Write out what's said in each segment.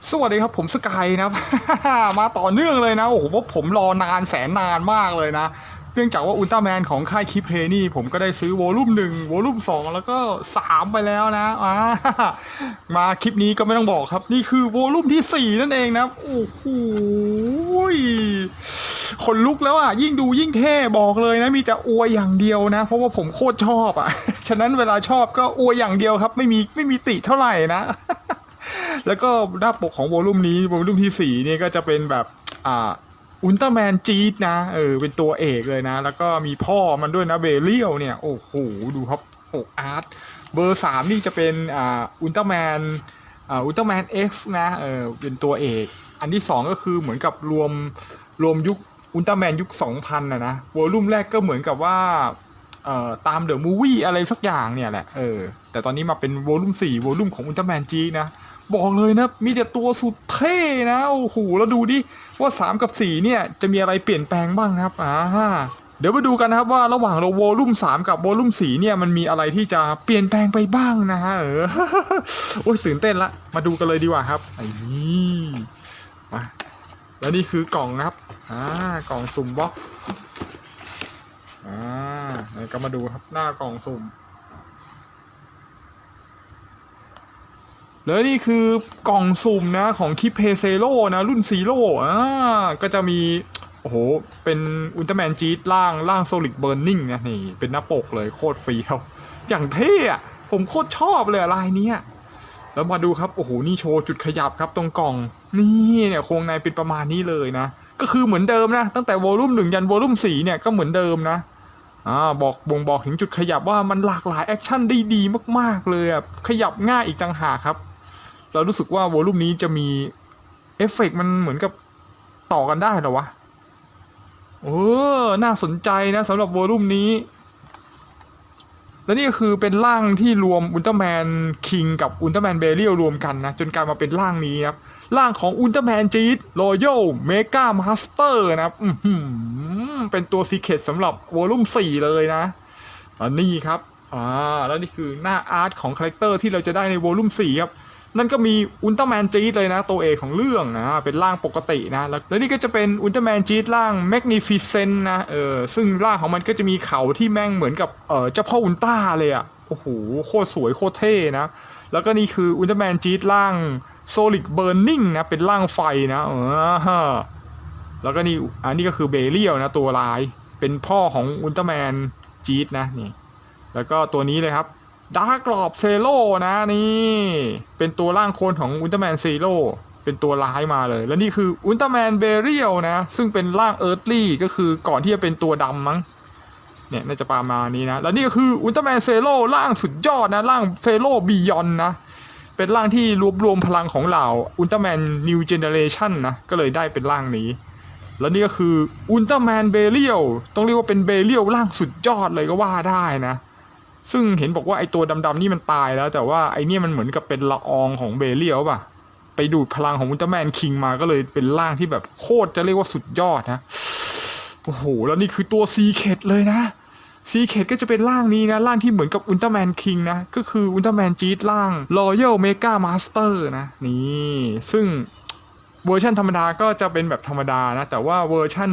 สวัสดีครับผมสกายนะครับ มาต่อเนื่องเลยนะโอ้โหผมรอนานแสนนานมากเลยนะเนื่องจากว่าอุลตร้าแมนของค่ายคิเพนี่ผมก็ได้ซื้อโวลูม1โวลูม2แล้วก็3ไปแล้วนะมาคลิปนี้ก็ไม่ต้องบอกครับนี่คือโวลูมที่4นั่นเองนะโอ้โหคนลุกแล้วอ่ะยิ่งดูยิ่งเท่บอกเลยนะมีแต่อวยอย่างเดียวนะเพราะว่าผมโคตรชอบอ่ะ ฉะนั้นเวลาชอบก็อวยอย่างเดียวครับไม่มีติเท่าไหร่นะ แล้วก็หน้าปกของโวลูมนี้โวลูมที่4เนี่ยก็จะเป็นแบบอุลตร้าแมนจี๊ดนะเป็นตัวเอกเลยนะแล้วก็มีพ่อมันด้วยนะเบเลียวเนี่ยโอ้โหดูครับโอ้อาร์ตเบอร์3นี่จะเป็นอุลตร้าแมนอุลตร้าแมน X นะเป็นตัวเอกอันที่2ก็คือเหมือนกับรวมยุคอุลตร้าแมนยุค 2000นะโวลูมแรกก็เหมือนกับว่าตามเดอะมูฟวี่อะไรสักอย่างเนี่ยแหละแต่ตอนนี้มาเป็นโวลูม4โวลูมของอุลตร้าแมนจีนะบอกเลยนะมีแต่ตัวสุดเท่นะโอ้โหแล้วดูดิว่า3กับ4เนี่ยจะมีอะไรเปลี่ยนแปลงบ้างครับเดี๋ยวมาดูกันนะครับว่าระหว่างโวลูม3กับโวลูม4เนี่ยมันมีอะไรที่จะเปลี่ยนแปลงไปบ้างนะฮะโอ้ยตื่นเต้นละมาดูกันเลยดีกว่าครับไอ้นี่มาแล้วนี่คือกล่องนะครับกล่องสุ่มบล็อกก็มาดูครับหน้ากล่องสุ่มแล้วนี่คือกล่องสุ่มนะของคิเพเซโร่นะรุ่นซีโร่ก็จะมีโอ้โหเป็นอุลตร้าแมนจี๊ดล่างโซลิดเบิร์นนิ่งนะนี่เป็นหน้าปกเลยโคตรเฟี้ยวอย่างเท่อะผมโคตรชอบเลยลายนี้แล้วมาดูครับโอ้โหนี่โชว์จุดขยับครับตรงกล่องนี่เนี่ยโครงในเป็นประมาณนี้เลยนะก็คือเหมือนเดิมนะตั้งแต่โวลูม1ยันโวลูม4เนี่ยก็เหมือนเดิมนะบ่งบอกถึงจุดขยับว่ามันหลากหลายแอคชั่นได้ดีมากๆเลยอ่ะขยับง่ายอีกต่างหากครับเรารู้สึกว่าโวลูมนี้จะมีเอฟเฟกต์มันเหมือนกับต่อกันได้เหรอวะน่าสนใจนะสำหรับโวลูมนี้และนี่ก็คือเป็นร่างที่รวมอุลตร้าแมนคิงกับอุลตร้าแมนเบเรียลรวมกันนะจนกลายมาเป็นร่างนี้ครับร่างของอุลตร้าแมนจีดรอยัลเมกามาสเตอร์นะครับเป็นตัวซีเคร็ตสำหรับโวลูม4เลยนะอันนี้ครับแล้วนี่คือหน้าอาร์ตของคาแรคเตอร์ที่เราจะได้ในโวลูม4ครับนั่นก็มีอุลตร้าแมนจี๊ดเลยนะตัวเอกของเรื่องเป็นร่างปกตินะแล้วนี่ก็จะเป็นอุลตร้าแมนจี๊ดร่างแมกนิฟิเซนต์นะซึ่งร่างของมันก็จะมีเขาที่แม่งเหมือนกับเจ้าพ่ออุลตร้าเลยอ่ะโอ้โหโคตรสวยโคตรเท่นะแล้วก็นี่คืออุลตร้าแมนจี๊ดร่างโซลิดเบิร์นนิ่งนะเป็นร่างไฟนะแล้วก็นี่อันนี้ก็คือเบเรียลนะตัวร้ายเป็นพ่อของอุลตร้าแมนจี๊ดนะนี่แล้วก็ตัวนี้เลยครับดาร์กลอบเซโร่นะนี่เป็นตัวร่างโคลนของอุลตร้าแมนซีโร่เป็นตัวร้ายมาเลยแล้วนี่คืออุลตร้าแมนเบเรียลนะซึ่งเป็นร่างเอิร์ธลี่ก็คือก่อนที่จะเป็นตัวดำมั้งเนี่ยน่าจะประมาณนี้นะแล้วนี่ก็คืออุลตร้าแมนเซโร่ร่างสุดยอดนะร่างเซโร่บียอนนะเป็นร่างที่รวมพลังของเหล่าอุลตร้าแมนนิวเจเนเรชันนะก็เลยได้เป็นร่างนี้แล้วนี่ก็คืออุลตร้าแมนเบเรียลต้องเรียกว่าเป็นเบเรียลร่างสุดยอดเลยก็ว่าได้นะซึ่งเห็นบอกว่าไอตัวดำๆนี่มันตายแล้วแต่ว่าไอเนี่ยมันเหมือนกับเป็นละอองของเบเรียลป่ะไปดูดพลังของอุลตร้าแมนคิงมาก็เลยเป็นร่างที่แบบโคตรจะเรียกว่าสุดยอดนะโอ้โหแล้วนี่คือตัวซีเคร็ตเลยนะซีเคร็ตก็จะเป็นร่างนี้นะร่างที่เหมือนกับอุลตร้าแมนคิงนะก็คืออุลตร้าแมนจี๊ดร่างรอยัลเมกามาสเตอร์นะนี่ซึ่งเวอร์ชันธรรมดาก็จะเป็นแบบธรรมดานะแต่ว่าเวอร์ชัน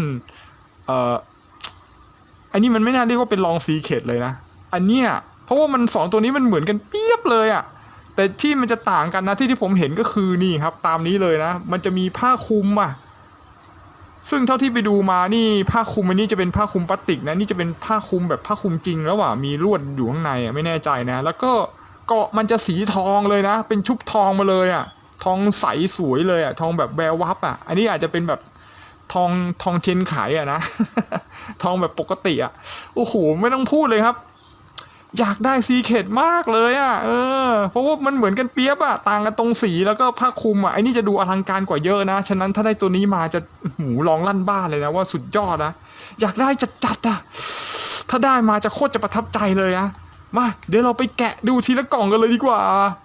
อันนี้มันไม่น่าเรียกว่าเป็นลองซีเคร็ตเลยนะอันเนี้ยเพราะว่ามัน2ตัวนี้มันเหมือนกันเปียบเลยอะแต่ที่มันจะต่างกันนะที่ผมเห็นก็คือนี่ครับตามนี้เลยนะมันจะมีผ้าคลุมซึ่งเท่าที่ไปดูมานี่ผ้าคลุมอันนี้จะเป็นผ้าคลุมพลาสติกนะนี่จะเป็นผ้าคลุมแบบผ้าคลุมจริงแล้วมีลวดอยู่ข้างในไม่แน่ใจนะแล้วก็เกาะมันจะสีทองเลยนะเป็นชุบทองมาเลยทองใสสวยเลยทองแบบแวววับอันนี้อาจจะเป็นแบบทองเทียนไขนะ ทองแบบปกติโอ้โหไม่ต้องพูดเลยครับอยากได้ซีเคร็ตมากเลยเพราะว่ามันเหมือนกันเปียบต่างกันตรงสีแล้วก็ผ้าคลุมไอ้นี่จะดูอลังการกว่าเยอะนะฉะนั้นถ้าได้ตัวนี้มาจะหูร้องลั่นบ้านเลยนะว่าสุดยอดนะอยากได้จัดถ้าได้มาจะโคตรจะประทับใจเลยมาเดี๋ยวเราไปแกะดูทีละกล่องกันเลยดีกว่า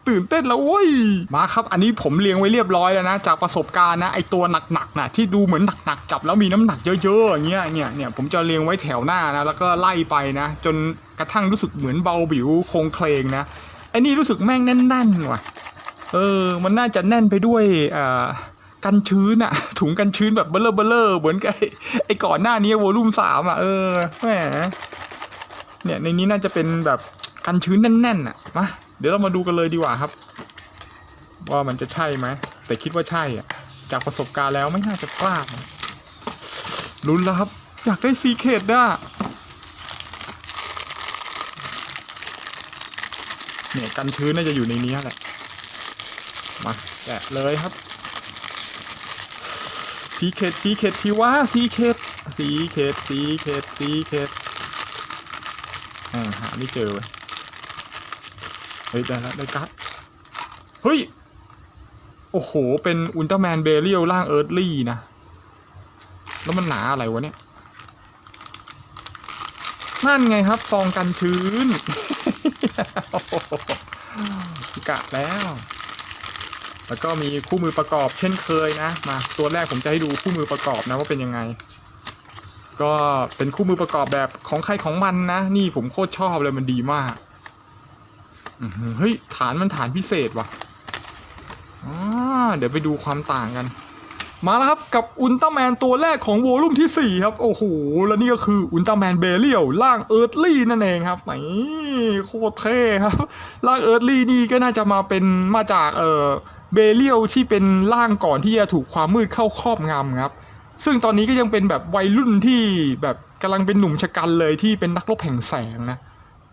ตื่นเต้นแล้วเว้ยมาครับอันนี้ผมเรียงไว้เรียบร้อยแล้วนะจากประสบการณ์นะไอตัวหนักๆนะที่ดูเหมือนหนักๆจับแล้วมีน้ำหนักเยอะๆอย่างเงี้ยเนี่ยผมจะเรียงไว้แถวหน้านะแล้วก็ไล่ไปนะจนกระทั่งรู้สึกเหมือนเบาบิวโครงเคลงนะไอ้นี่รู้สึกแม่งแน่นๆว่ะ มันน่าจะแน่นไปด้วยกันชื้นอะถุงกันชื้นแบบเบลอเหมือนกับไอ้ก่อนหน้านี้วอลุ่ม3อะแหมเนี่ยในนี้น่าจะเป็นแบบกันชื้นแน่นๆอะมาเดี๋ยวเรามาดูกันเลยดีกว่าครับว่ามันจะใช่ไหมแต่คิดว่าใช่อะจากประสบการณ์แล้วไม่น่าจะพลาดลุ้นแล้วครับอยากได้ซีเคดอะเนี่ยกันชื้นน่าจะอยู่ในนี้แหละมาแกะเลยครับซีเคดที่ว่าซีเคดหาไม่เจอเลยเฮ้ยได้แล้วได้กั๊ดเฮ้ยโอ้โหเป็นอุลตร้าแมนเบเรียลร่างเอิร์ธลี่นะแล้วมันหนาอะไรวะเนี่ยนั่นไงครับซองกันชื้นกะแล้วก็มีคู่มือประกอบเช่นเคยนะมาตัวแรกผมจะให้ดูคู่มือประกอบนะว่าเป็นยังไงก็เป็นคู่มือประกอบแบบของใครของมันนะนี่ผมโคตรชอบเลยมันดีมากเฮ้ยฐานมันฐานพิเศษว่ะเดี๋ยวไปดูความต่างกันมาแล้วครับกับอุลตร้าแมนตัวแรกของโวลุ่มที่4ครับโอ้โหแล้วนี่ก็คืออุลตร้าแมนเบเรียลร่างเอิร์ธลี่นั่นเองครับนี่โคตรเท่ครับร่างเอิร์ธลี่นี่ก็น่าจะมาจากเบเรียลที่เป็นร่างก่อนที่จะถูกความมืดเข้าครอบงำครับซึ่งตอนนี้ก็ยังเป็นแบบวัยรุ่นที่แบบกำลังเป็นหนุ่มชะกันเลยที่เป็นนักรบแห่งแสงนะ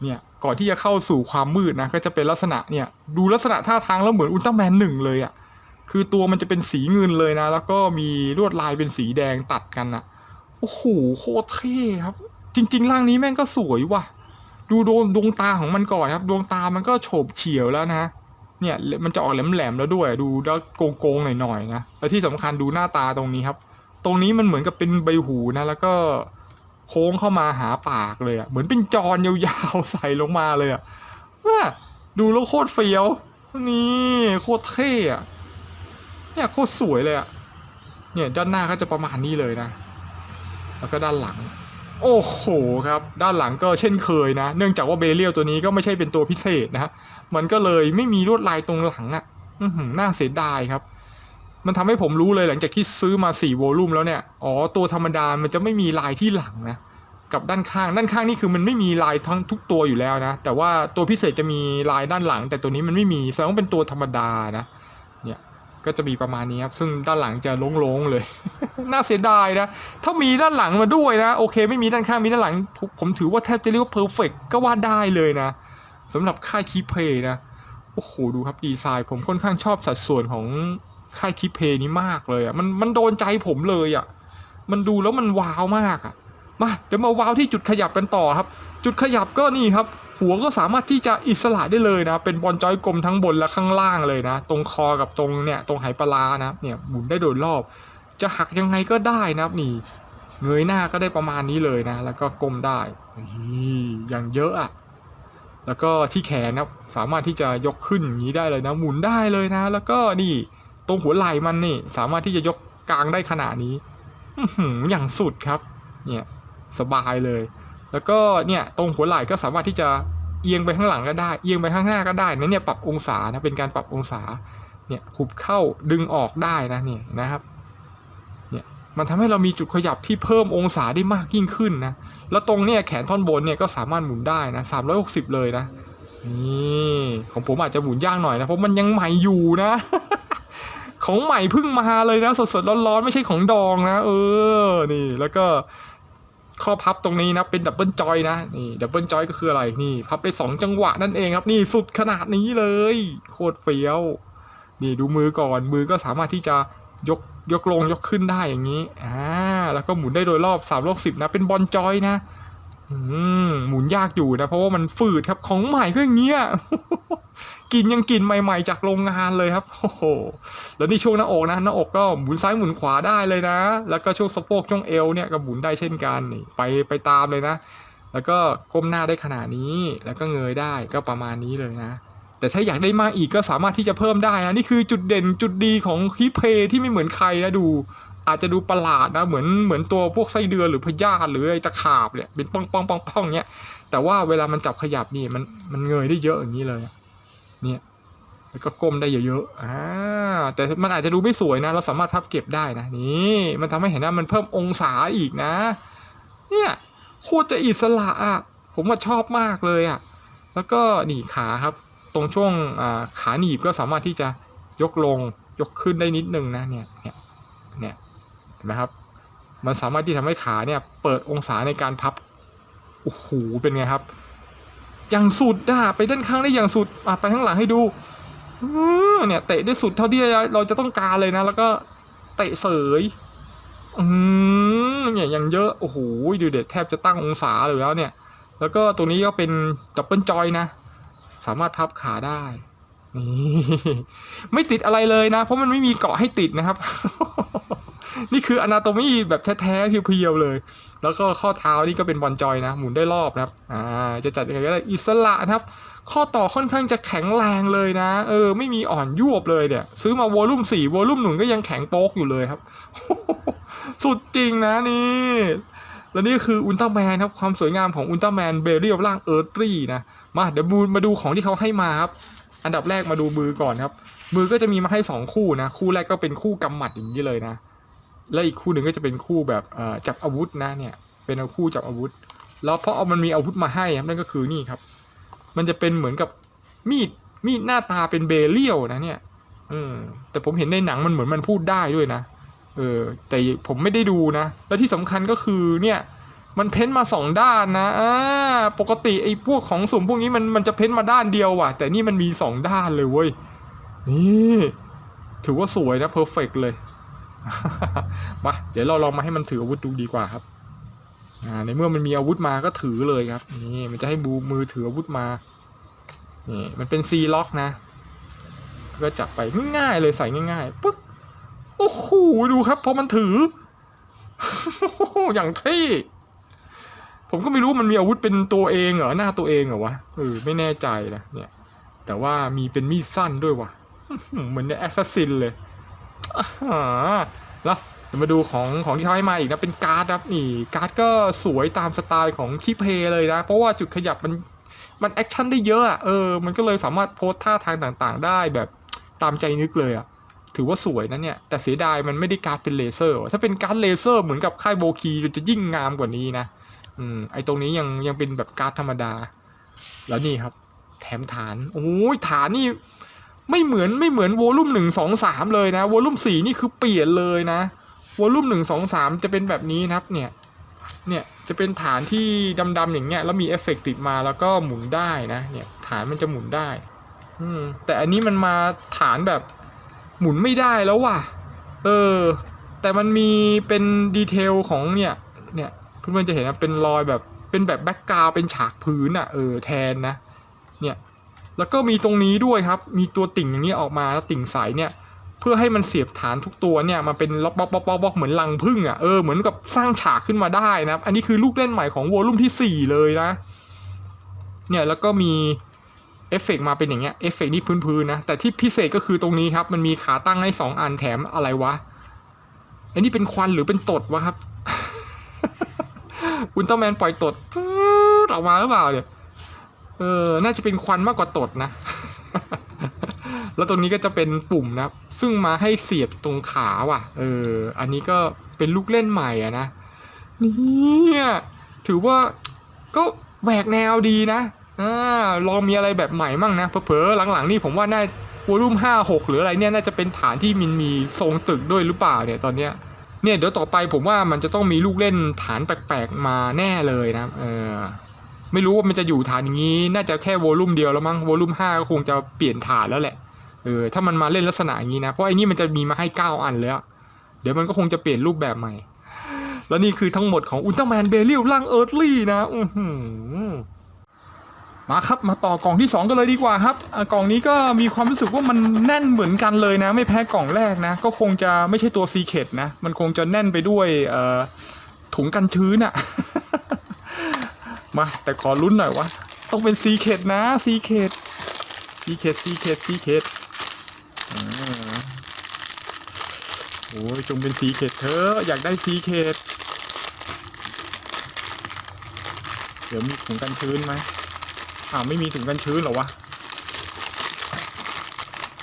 เนี่ยก่อนที่จะเข้าสู่ความมืดนะก็จะเป็นลักษณะเนี่ยดูลักษณะท่าทางแล้วเหมือนอุลตร้าแมน1เลยอ่ะคือตัวมันจะเป็นสีเงินเลยนะแล้วก็มีลวดลายเป็นสีแดงตัดกันนะโอ้โหโคตรเท่ครับจริงๆร่างนี้แม่งก็สวยว่ะดูดวงตาของมันก่อนครับดวงตามันก็โฉบเฉี่ยวแล้วนะเนี่ยมันจะออกแหลมๆแล้วด้วยดูแล้วโกงๆหน่อยๆนะแล้วที่สำคัญดูหน้าตาตรงนี้ครับตรงนี้มันเหมือนกับเป็นใบหูนะแล้วก็โค้งเข้ามาหาปากเลยอ่ะเหมือนเป็นจอนยาวๆใส่ลงมาเลยอ่ะดูแล้วโคตรเฟี้ยวนี่โคตรเท่อะเนี่ยโคตรสวยเลยอ่ะเนี่ยด้านหน้าก็จะประมาณนี้เลยนะแล้วก็ด้านหลังโอ้โหครับด้านหลังก็เช่นเคยนะเนื่องจากว่าเบเรียลตัวนี้ก็ไม่ใช่เป็นตัวพิเศษนะฮะมันก็เลยไม่มีลวดลายตรงหลังอ่ะน่าเสียดายครับมันทำให้ผมรู้เลยหลังจากที่ซื้อมา4โวลูมแล้วเนี่ยตัวธรรมดามันจะไม่มีลายที่หลังนะกับด้านข้างนี่คือมันไม่มีลายทั้งทุกตัวอยู่แล้วนะแต่ว่าตัวพิเศษจะมีลายด้านหลังแต่ตัวนี้มันไม่มีแสดงว่าเป็นตัวธรรมดานะเนี่ยก็จะมีประมาณนี้ครับซึ่งด้านหลังจะโล่งๆเลย น่าเสียดายนะถ้ามีด้านหลังมาด้วยนะโอเคไม่มีด้านข้างมีด้านหลังผมถือว่าแทบจะเรียกว่าเพอร์เฟกต์ก็ว่าได้เลยนะสำหรับค่ายคีเพย์นะโอ้โหดูครับดีไซน์ผมค่อนข้างชอบสัดส่วนของค่ายคีเพย์นี้มากเลยอ่ะมันโดนใจผมเลยอ่ะมันดูแล้วมันว้าวมากอ่ะมาเดี๋ยวมาว้าวที่จุดขยับกันต่อครับจุดขยับก็นี่ครับหัวก็สามารถที่จะอิสระได้เลยนะเป็นบอลจอยกลมทั้งบนและข้างล่างเลยนะตรงคอกับตรงเนี่ยตรงไหปลาร้านะเนี่ยหมุนได้โดยรอบจะหักยังไงก็ได้นะครับนี่เงยหน้าก็ได้ประมาณนี้เลยนะแล้วก็ก้มได้อย่างเยอะอะแล้วก็ที่แขนนะสามารถที่จะยกขึ้นอย่างนี้ได้เลยนะหมุนได้เลยนะแล้วก็นี่ตรงหัวไหล่มันนี่สามารถที่จะยกกลางได้ขนาดนี้อย่างสุดครับเนี่ยสบายเลยแล้วก็เนี่ยตรงหัวไหล่ก็สามารถที่จะเอียงไปข้างหลังก็ได้เอียงไปข้างหน้าก็ได้นะเนี่ยปรับองศานะเป็นการปรับองศาเนี่ยหุบเข้าดึงออกได้นะเนี่ยนะครับเนี่ยมันทำให้เรามีจุดขยับที่เพิ่มองศาได้มากยิ่งขึ้นนะแล้วตรงเนี่ยแขนท่อนบนเนี่ยก็สามารถหมุนได้นะ360เลยนะนี่ของผมอาจจะหมุนยากหน่อยนะเพราะมันยังใหม่อยู่นะ ของใหม่เพิ่งมาเลยนะสดๆร้อนๆไม่ใช่ของดองนะนี่แล้วก็ข้อพับตรงนี้นะเป็นดับเบิลจอยนะนี่ดับเบิลจอยก็คืออะไรนี่พับได้2จังหวะนั่นเองครับนี่สุดขนาดนี้เลยโคตรเฟี้ยวนี่ดูมือก่อนมือก็สามารถที่จะยกลงยกขึ้นได้อย่างนี้แล้วก็หมุนได้โดยรอบ360นะเป็นบอลจอยนะหมุนยากอยู่นะเพราะว่ามันฝืดครับของใหม่ก็อย่างเงี้ย กินยังกินใหม่ๆจากโรงงานเลยครับโอ้โหแล้วนี่ช่วงหน้าอกนะหน้าอกก็หมุนซ้ายหมุนขวาได้เลยนะแล้วก็ช่วงสะโพกช่วงเอวเนี่ยก็หมุนได้เช่นกันนี่ไปตามเลยนะแล้วก็ก้มหน้าได้ขนาดนี้แล้วก็เงยได้ก็ประมาณนี้เลยนะแต่ถ้าอยากได้มากอีกก็สามารถที่จะเพิ่มได้นะนี่คือจุดเด่นจุดดีของคีเพย์ที่ไม่เหมือนใครนะดูอาจจะดูประหลาดนะเหมือนตัวพวกไส้เดือนหรือพยาธิหรือไอ้ตะขาบเนี่ยเป็นป้องเนี่ยแต่ว่าเวลามันจับขยับนี่มันเงยได้เยอะอย่างนี้เลยเนี่ย แล้วก็ก้มได้เยอะๆแต่มันอาจจะดูไม่สวยนะเราสามารถพับเก็บได้นะนี่มันทำให้เห็นว่ามันเพิ่มองศาอีกนะเนี่ยโคตรจะอิสระอ่ะผมว่าชอบมากเลยอ่ะแล้วก็นี่ขาครับตรงช่วงขาหนีบก็สามารถที่จะยกลงยกขึ้นได้นิดนึงนะเนี่ยเห็นไหมครับมันสามารถที่ทำให้ขาเนี่ยเปิดองศาในการพับโอ้โหเป็นไงครับอย่างสุดไปด้านข้างได้อย่างสุดไปข้างหลังให้ดูเนี่ยเตะได้สุดเท่าที่เราจะต้องการเลยนะแล้วก็เตะเสยเนี่ยอย่างเยอะโอ้โหดูเด็ดแทบจะตั้งองศาเลยแล้วเนี่ยแล้วก็ตัวนี้ก็เป็นดับเบิลจอยนะสามารถพับขาได้นี่ไม่ติดอะไรเลยนะเพราะมันไม่มีเกาะให้ติดนะครับ นี่คืออนาโตมีแบบแท้ๆเพียวๆเลยแล้วก็ข้อเท้านี่ก็เป็นบอลจอยนะหมุนได้รอบนะครับจะจัดยังไงก็ได้อิสระนะครับข้อต่อค่อนข้างจะแข็งแรงเลยนะไม่มีอ่อนยวบเลยเนี่ยซื้อมาวอลลุ่ม4วอลลุ่ม1ก็ยังแข็งโป๊กอยู่เลยครับ สุดจริงนะนี่และนี่คืออุลตร้าแมนครับความสวยงามของอุลตร้าแมนเบเรียลร่างเอิร์ธรี่นะเดี๋ยวมาดูของที่เขาให้มาครับอันดับแรกมาดูมือก่อนครับมือก็จะมีมาให้2คู่นะคู่แรกก็เป็นคู่กำหมัดอย่างนี้เลยนะและอีกคู่หนึ่งก็จะเป็นคู่แบบจับอาวุธนะเนี่ยเป็นคู่จับอาวุธแล้วเพราะมันมีอาวุธมาให้นั่นก็คือนี่ครับมันจะเป็นเหมือนกับมีดหน้าตาเป็นเบเรียลนะเนี่ยแต่ผมเห็นในหนังมันเหมือนมันพูดได้ด้วยนะแต่ผมไม่ได้ดูนะแล้วที่สำคัญก็คือเนี่ยมันเพ้นมา2ด้านนะปกติไอ้พวกของสุ่มพวกนี้มันจะเพ้นมาด้านเดียวว่ะแต่นี่มันมี2ด้านเลยเว้ยนี่ถือว่าสวยนะเพอร์เฟกต์เลย มาเดี๋ยวเราลองมาให้มันถืออาวุธดูดีกว่าครับในเมื่อมันมีอาวุธมาก็ถือเลยครับนี่มันจะให้มือถืออาวุธมานี่มันเป็นซีล็อกนะก็จับไปง่ายๆเลยใส่ง่ายๆปึ๊กโอ้โหดูครับพอมันถือ อย่างที่ผมก็ไม่รู้มันมีอาวุธเป็นตัวเองเหรอหน้าตัวเองเหรอวะไม่แน่ใจนะเนี่ยแต่ว่ามีเป็นมีดสั้นด้วยวะ เหมือนในแอสซัสซินเลยแล้วมาดูของที่เขาให้มาอีกนะเป็นการ์ดครับนี่การ์ดก็สวยตามสไตล์ของคีเพย์เลยนะเพราะว่าจุดขยับมันแอคชั่นได้เยอะมันก็เลยสามารถโพสท่าทางต่างๆได้แบบตามใจนึกเลยถือว่าสวยนะเนี่ยแต่เสียดายมันไม่ได้การ์ดเป็นเลเซอร์ถ้าเป็นการ์ดเลเซอร์เหมือนกับค่ายโบคีจะยิ่งงามกว่านี้นะไอตรงนี้ยังเป็นแบบการ์ดธรรมดาแล้วนี่ครับแถมฐานโอ้ยฐานนี่ไม่เหมือนวอลลุ่ม1 2 3เลยนะวอลลุ่ม4นี่คือเปลี่ยนเลยนะวอลลุ่ม1 2 3จะเป็นแบบนี้นะครับเนี่ยจะเป็นฐานที่ดำๆอย่างเงี้ยแล้วมีเอฟเฟกต์ติดมาแล้วก็หมุนได้นะเนี่ยฐานมันจะหมุนได้แต่อันนี้มันมาฐานแบบหมุนไม่ได้แล้วว่ะแต่มันมีเป็นดีเทลของเนี่ยเพื่อนๆจะเห็นนะเป็นรอยแบบเป็นแบบแบ็กกราวด์เป็นฉากพื้นแทนนะเนี่ยแล้วก็มีตรงนี้ด้วยครับมีตัวติ่งอย่างนี้ออกมาแล้วติ่งใสเนี่ยเพื่อให้มันเสียบฐานทุกตัวเนี่ยมาเป็นล็อกเหมือนรังผึ้งเหมือนกับสร้างฉากขึ้นมาได้นะครับอันนี้คือลูกเล่นใหม่ของวอลลุ่มที่4เลยนะเนี่ยแล้วก็มีเอฟเฟกต์มาเป็นอย่างเงี้ยเอฟเฟกต์นี่พื้นๆนะแต่ที่พิเศษก็คือตรงนี้ครับมันมีขาตั้งให้2 อันแถมอะไรวะอันนี้เป็นควันหรือเป็นตดวะครับ อุลตร้าแมนปล่อยตดออกมาหรือเปล่าเนี่ยน่าจะเป็นควันมากกว่าตดนะ แล้วตรงนี้ก็จะเป็นปุ่มนะครับซึ่งมาให้เสียบตรงขาว่ะอันนี้ก็เป็นลูกเล่นใหม่นะนี่ถือว่าก็แหวกแนวดีนะลองมีอะไรแบบใหม่มั่งนะเผลอๆหลังๆนี่ผมว่าน่าวอลุ่ม5 6หรืออะไรเนี่ยน่าจะเป็นฐานที่มีทรงตึกด้วยหรือเปล่าเนี่ยตอนเนี้ยเนี่ยเดี๋ยวต่อไปผมว่ามันจะต้องมีลูกเล่นฐานแปลกๆมาแน่เลยนะไม่รู้ว่ามันจะอยู่ฐานอย่างนี้น่าจะแค่วอลุ่มเดียวแล้วมั้งวอลุ่ม5ก็คงจะเปลี่ยนฐานแล้วแหละถ้ามันมาเล่นลักษณะอย่างนี้นะเพราะไอ้นี่มันจะมีมาให้9 อันแล้วเดี๋ยวมันก็คงจะเปลี่ยนรูปแบบใหม่แล้วนี่คือทั้งหมดของอุลตร้าแมนเบริลร่างเอิร์ธลี่นะมาครับมาต่อกล่องที่2กันเลยดีกว่าครับกล่องนี้ก็มีความรู้สึกว่ามันแน่นเหมือนกันเลยนะไม่แพ้กล่องแรกนะก็คงจะไม่ใช่ตัวซีเคทนะมันคงจะแน่นไปด้วยถุงกันชื้นมาแต่ขอลุ้นหน่อยวะต้องเป็นซีเคทนะซีเคทโอ้ยจงเป็นซีเคทเถอะอยากได้ซีเคทเดี๋ยวมีถุงกันชื้นไหมไม่มีถุงกันชื้นหรอวะ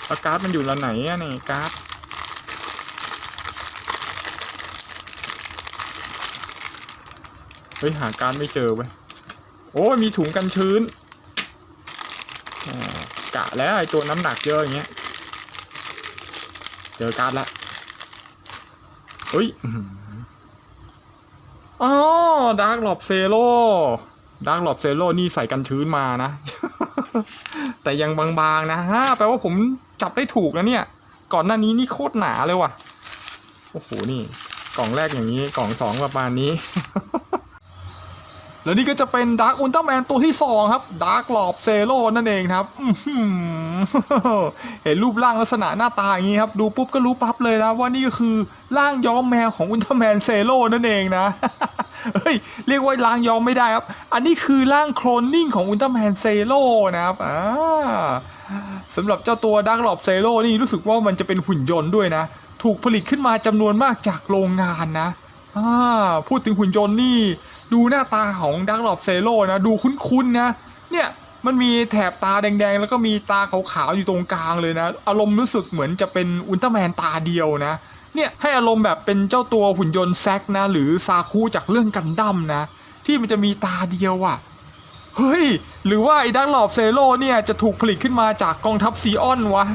แล้วการ์ดมันอยู่ละไหนอะนี่การ์ดเฮ้ยหาการ์ดไม่เจอเว้ยโอ้ยมีถุงกันชื้นกะแล้วไอตัวน้ำหนักเยอะอย่างเงี้ยเจอการ์ดละเฮ้ยอ๋อดาร์กหลอบเซโร่ดาร์กหลอบเซโร่นี่ใส่กันชื้นมานะ แต่ยังบางๆนะฮะแปลว่าผมจับได้ถูกนะเนี่ยก่อนหน้านี้นี่โคตรหนาเลยว่ะโอ้โหนี่กล่องแรกอย่างนี้กล่อง2ประมาณนี้ แล้วนี่ก็จะเป็นดาร์กอุลตร้าแมนตัวที่2ครับดาร์กหลอบเซโร่นั่นเองครับเห็นรูปร่างลักษณะหน้าตาอย่างนี้ครับดูปุ๊บก็รู้ปั๊บเลยนะว่านี่ก็คือร่างย้อมแมวของอุลตร้าแมนเซโร่นั่นเองนะเฮ้ยเรียกว่าร่างย้อมไม่ได้ครับอันนี้คือร่างโคลนนิ่งของอุลตร้าแมนเซโร่นะครับสำหรับเจ้าตัวดาร์กหลอบเซโร่นี่รู้สึกว่ามันจะเป็นหุ่นยนต์ด้วยนะถูกผลิตขึ้นมาจำนวนมากจากโรงงานนะพูดถึงหุ่นยนต์นี่ดูหน้าตาของดาร์กหลอบเซโร่นะดูคุ้นๆนะเนี่ยมันมีแถบตาแดงๆแล้วก็มีตาขาวๆอยู่ตรงกลางเลยนะอารมณ์รู้สึกเหมือนจะเป็นอุลตร้าแมนตาเดียวนะเนี่ยให้อารมณ์แบบเป็นเจ้าตัวหุ่นยนต์แซกนะหรือซาคุจากเรื่องกันดั้มนะที่มันจะมีตาเดียวอ่ะเฮ้ยหรือว่าไอ้ดาร์กหลอบเซโร่เนี่ยจะถูกผลิตขึ้นมาจากกองทัพซีออนวะ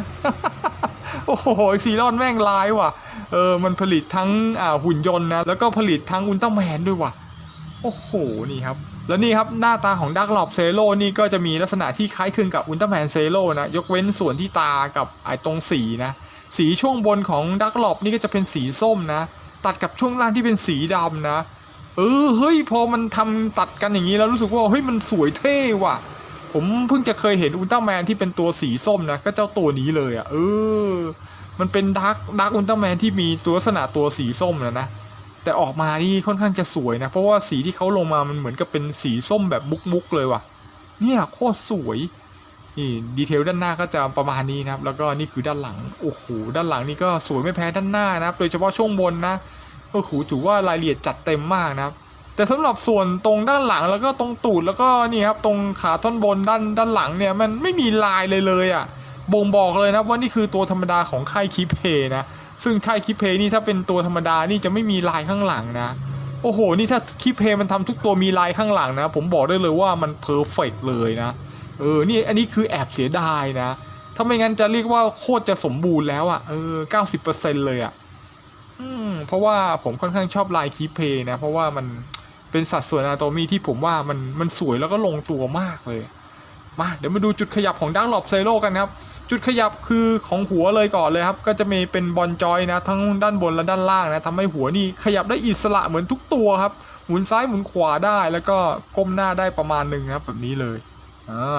โอ้โหซีออนแม่งร้ายว่ะมันผลิตทั้งหุ่นยนต์นะแล้วก็ผลิตทั้งอุลตร้าแมนด้วยว่ะโอ้โหนี่ครับแล้วนี่ครับหน้าตาของดาร์กหลอบเซโร่นี่ก็จะมีลักษณะที่คล้ายคลึงกับอุลตร้าแมนเซโร่นะยกเว้นส่วนที่ตากับไอ้ตรงสีนะสีช่วงบนของดาร์กหลอบนี่ก็จะเป็นสีส้มนะตัดกับช่วงล่างที่เป็นสีดำนะเฮ้ยพอมันทำตัดกันอย่างนี้แล้วรู้สึกว่าเฮ้ยมันสวยเท่ว่ะผมเพิ่งจะเคยเห็นอุลตร้าแมนที่เป็นตัวสีส้มนะก็เจ้าตัวนี้เลยอ่ะมันเป็นดาร์กอุลตร้าแมนที่มีตัวลักษณะตัวสีส้มนะแต่ออกมานี่ค่อนข้างจะสวยนะเพราะว่าสีที่เขาลงมามันเหมือนกับเป็นสีส้มแบบมุกๆเลยว่ะเนี่ยโคตรสวยนี่ดีเทลด้านหน้าก็จะประมาณนี้นะครับแล้วก็นี่คือด้านหลังโอ้โหด้านหลังนี่ก็สวยไม่แพ้ด้านหน้านะครับโดยเฉพาะช่วงบนนะโอ้โหถือว่ารายละเอียดจัดเต็มมากนะครับแต่สำหรับส่วนตรงด้านหลังแล้วก็ตรงตูดแล้วก็นี่ครับตรงขาท่อนบนด้านหลังเนี่ยมันไม่มีลายเลยอ่ะบ่งบอกเลยนะว่านี่คือตัวธรรมดาของค่ายคิเพนะซึ่งค่ายคิเพนี่ถ้าเป็นตัวธรรมดานี่จะไม่มีลายข้างหลังนะโอ้โหนี่ถ้าคิเพมันทำทุกตัวมีลายข้างหลังนะผมบอกได้เลยว่ามันเพอร์เฟกต์เลยนะนี่อันนี้คือแอบเสียดายนะถ้าไม่งั้นจะเรียกว่าโคตรจะสมบูรณ์แล้วอ่ะ90%เลยอ่ะเพราะว่าผมค่อนข้างชอบลายคิเพนะเพราะว่ามันเป็นสัดส่วนอนาโตมีที่ผมว่ามันสวยแล้วก็ลงตัวมากเลยมาเดี๋ยวมาดูจุดขยับของดาร์กหลอบเซโร่กันครับจุดขยับคือของหัวเลยก่อนเลยครับก็จะมีเป็นบอลจอยนะทั้งด้านบนและด้านล่างนะทำให้หัวนี่ขยับได้อิสระเหมือนทุกตัวครับหมุนซ้ายหมุนขวาได้แล้วก็ก้มหน้าได้ประมาณนึงนะครับแบบนี้เลย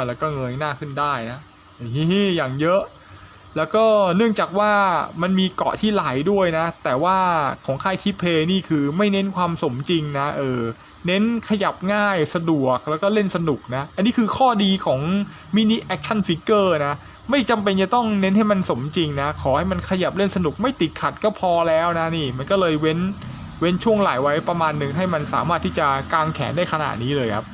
แล้วก็เงยหน้าขึ้นได้นะอย่างเยอะแล้วก็เนื่องจากว่ามันมีเกาะที่ไหลด้วยนะแต่ว่าของค่ายคิเพนี่คือไม่เน้นความสมจริงนะเน้นขยับง่ายสะดวกแล้วก็เล่นสนุกนะอันนี้คือข้อดีของมินิแอคชั่นฟิกเกอร์นะไม่จำเป็นจะต้องเน้นให้มันสมจริงนะขอให้มันขยับเล่นสนุกไม่ติดขัดก็พอแล้วนะนี่มันก็เลยเว้นช่วงไหล่ไว้ประมาณหนึ่งให้มันสามารถที่จะกางแขนได้ขนาดนี้เลยครับ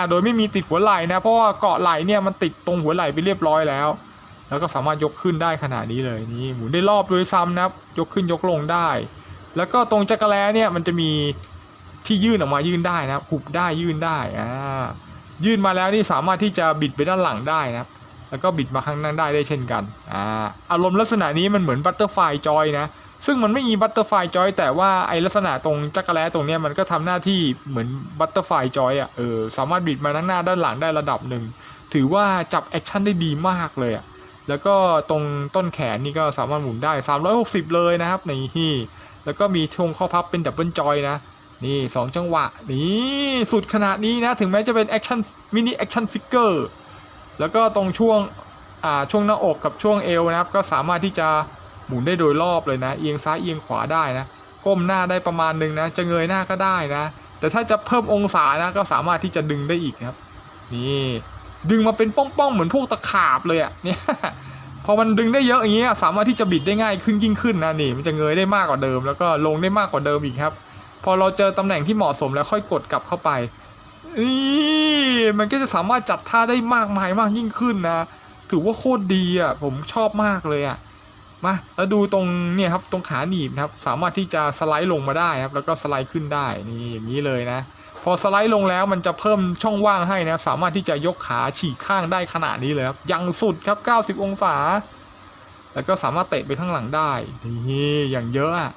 โดยไม่มีติดหัวไหล่นะเพราะว่าเกาะไหล่เนี่ยมันติดตรงหัวไหล่ไปเรียบร้อยแล้วก็สามารถยกขึ้นได้ขนาดนี้เลยนี่หมุนได้รอบด้วยซ้ำนะครับยกขึ้นยกลงได้แล้วก็ตรงจักรแล้เนี่ยมันจะมีที่ยื่นออกมายื่นได้นะหุบได้ยื่นได้ยื่นมาแล้วนี่สามารถที่จะบิดไปด้านหลังได้นะครับแล้วก็บิดมาข้างหน้าได้เช่นกันอารมณ์ลักษณะนี้มันเหมือนบัตเตอร์ไฟจอยนะซึ่งมันไม่มีบัตเตอร์ไฟจอยแต่ว่าไอลักษณะตรงจักรแล้ตรงเนี้ยมันก็ทำหน้าที่เหมือนบัตเตอร์ไฟจอยสามารถบิดมาด้านหน้าด้านหลังได้ระดับหนึ่งถือว่าจับแอคชั่นได้ดีมากเลยแล้วก็ตรงต้นแขนนี่ก็สามารถหมุนได้360เลยนะครับนี่แล้วก็มีช่วงข้อพับเป็นดับเบิลจอยนะนี่2จังหวะนี่สุดขนาดนี้นะถึงแม้จะเป็นแอคชั่นมินิแอคชั่นฟิกเกอร์แล้วก็ตรงช่วงหน้าอกกับช่วงเอวนะครับก็สามารถที่จะหมุนได้โดยรอบเลยนะเอียงซ้ายเอียงขวาได้นะก้มหน้าได้ประมาณนึงนะจะเงยหน้าก็ได้นะแต่ถ้าจะเพิ่มองศานะก็สามารถที่จะดึงได้อีกครับนี่ดึงมาเป็นป้องๆเหมือนพวกตะขาบเลยเนี่ยพอมันดึงได้เยอะอย่างเงี้ยสามารถที่จะบิดได้ง่ายขึ้นยิ่งขึ้นนะนี่มันจะเงยได้มากกว่าเดิมแล้วก็ลงได้มากกว่าเดิมอีกครับพอเราเจอตำแหน่งที่เหมาะสมแล้วค่อยกดกลับเข้าไปนี่มันก็จะสามารถจัดท่าได้มากมายมากยิ่งขึ้นนะ ถือว่าโคตรดีอ่ะผมชอบมากเลยอ่ะมาแล้วดูตรงเนี่ยครับตรงขาหนีบนะครับสามารถที่จะสไลด์ลงมาได้ครับแล้วก็สไลด์ขึ้นได้นี่อย่างนี้เลยนะพอสไลด์ลงแล้วมันจะเพิ่มช่องว่างให้นะสามารถที่จะยกขาฉีกข้างได้ขนาดนี้เลยครับยังสุดครับ90องศาแล้วก็สามารถเตะไปข้างหลังได้นี่อย่างเยอะอะ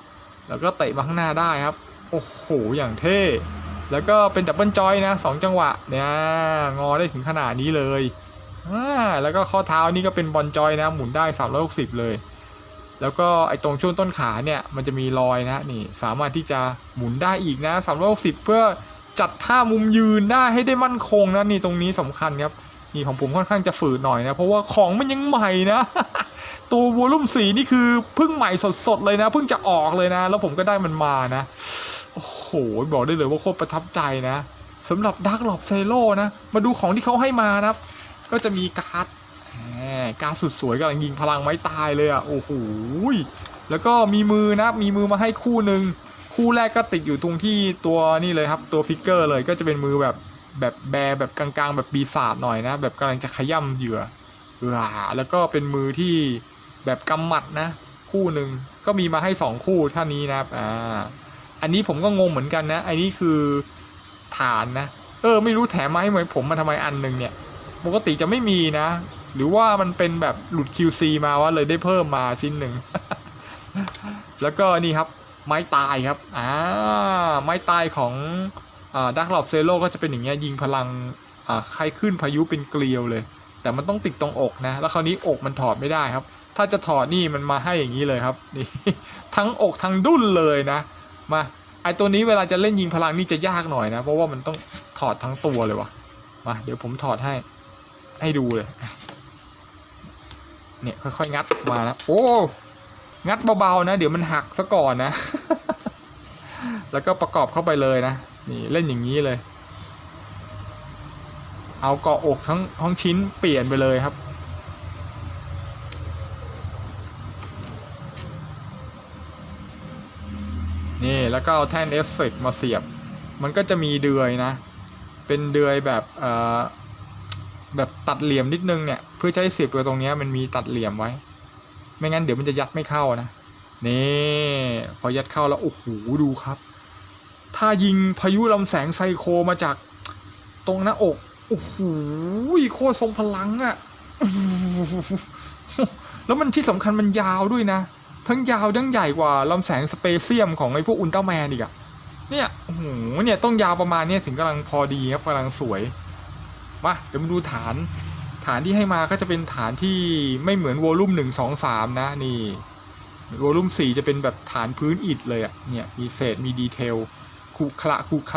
แล้วก็เตะมาข้างหน้าได้ครับโอ้โหอย่างเท่แล้วก็เป็นดับเบิลจอยนะ2จังหวะเนี่ยงอได้ถึงขนาดนี้เลยแล้วก็ข้อเท้านี่ก็เป็นบอลจอยนะหมุนได้360เลยแล้วก็ไอ้ตรงช่วงต้นขาเนี่ยมันจะมีรอยนะนี่สามารถที่จะหมุนได้อีกนะ360เพื่อจัดท่ามุมยืนได้ให้ได้มั่นคงนะนี่ตรงนี้สำคัญครับนี่ของผมค่อนข้างจะฝืดหน่อยนะเพราะว่าของมันยังใหม่นะ ตัววอลลุ่มสีนี่คือเพิ่งใหม่สดๆเลยนะเพิ่งจะออกเลยนะแล้วผมก็ได้มันมานะโอ้โหบอกได้เลยว่าโคตรประทับใจนะสำหรับดาร์กหลอบเซโร่นะมาดูของที่เขาให้มานะครับก็จะมีการ์ดสุดสวยกำลังยิงพลังไม้ตายเลยอ่ะโอ้โหแล้วก็มีมือนะมีมือมาให้คู่หนึ่งคู่แรกก็ติดอยู่ตรงที่ตัวนี่เลยครับตัวฟิกเกอร์เลยก็จะเป็นมือแบบแบแบบกลางๆแบบปีศาจหน่อยนะแบบกำลังจะขย่ำเหยื่อแล้วก็เป็นมือที่แบบกำหมัดนะคู่หนึ่งก็มีมาให้2คู่ท่านี้นะครับอันนี้ผมก็งงเหมือนกันนะอันนี้คือฐานนะไม่รู้แถมมาให้เหมือนผมมาทำไมอันหนึ่งเนี่ยปกติจะไม่มีนะหรือว่ามันเป็นแบบหลุด QC มาวะเลยได้เพิ่มมาชิ้นหนึ่ง แล้วก็นี่ครับไม้ตายครับไม้ตายของดักหลอบเซโร่ก็จะเป็นอย่างเงี้ยยิงพลังใครขึ้นพายุเป็นเกลียวเลยแต่มันต้องติดตรงอกนะแล้วคราวนี้อกมันถอดไม่ได้ครับถ้าจะถอดนี่มันมาให้อย่างนี้เลยครับนี่ทั้งอกทั้งดุ้นเลยนะมาไอตัวนี้เวลาจะเล่นยิงพลังนี่จะยากหน่อยนะเพราะว่ามันต้องถอดทั้งตัวเลยวะมาเดี๋ยวผมถอดให้ดูเลยเนี่ยค่อยๆงัดมานะโอ้งัดเบาๆนะเดี๋ยวมันหักซะก่อนนะ แล้วก็ประกอบเข้าไปเลยนะนี่เล่นอย่างนี้เลยเอาเกาะอกทั้งชิ้นเปลี่ยนไปเลยครับนี่แล้วก็เอาแท่นเอฟเฟกต์มาเสียบมันก็จะมีเดือยนะเป็นเดือยแบบแบบตัดเหลี่ยมนิดนึงเนี่ยเพื่อใช้เสียบตัวตรงนี้มันมีตัดเหลี่ยมไว้ไม่งั้นเดี๋ยวมันจะยัดไม่เข้านะนี่พอยัดเข้าแล้วโอ้โหดูครับถ้ายิงพายุลำแสงไซโคมาจากตรงหน้าอกโอ้โหโคตรทรงพลังอะแล้วมันที่สำคัญมันยาวด้วยนะทั้งยาวทั้งใหญ่กว่าลำแสงสเปเซียมของไอ้พวกอุลตร้าแมนอีกอะเนี่ยโอ้โหเนี่ยต้องยาวประมาณนี้ถึงกำลังพอดีครับกำลังสวยมาเดี๋ยวมาดูฐานที่ให้มาก็จะเป็นฐานที่ไม่เหมือนวอลลุ่ม1 2 3นะนี่วอลลุ่ม4จะเป็นแบบฐานพื้นอิฐเลยอะเนี่ยมีเศษมีดีเทลคูคล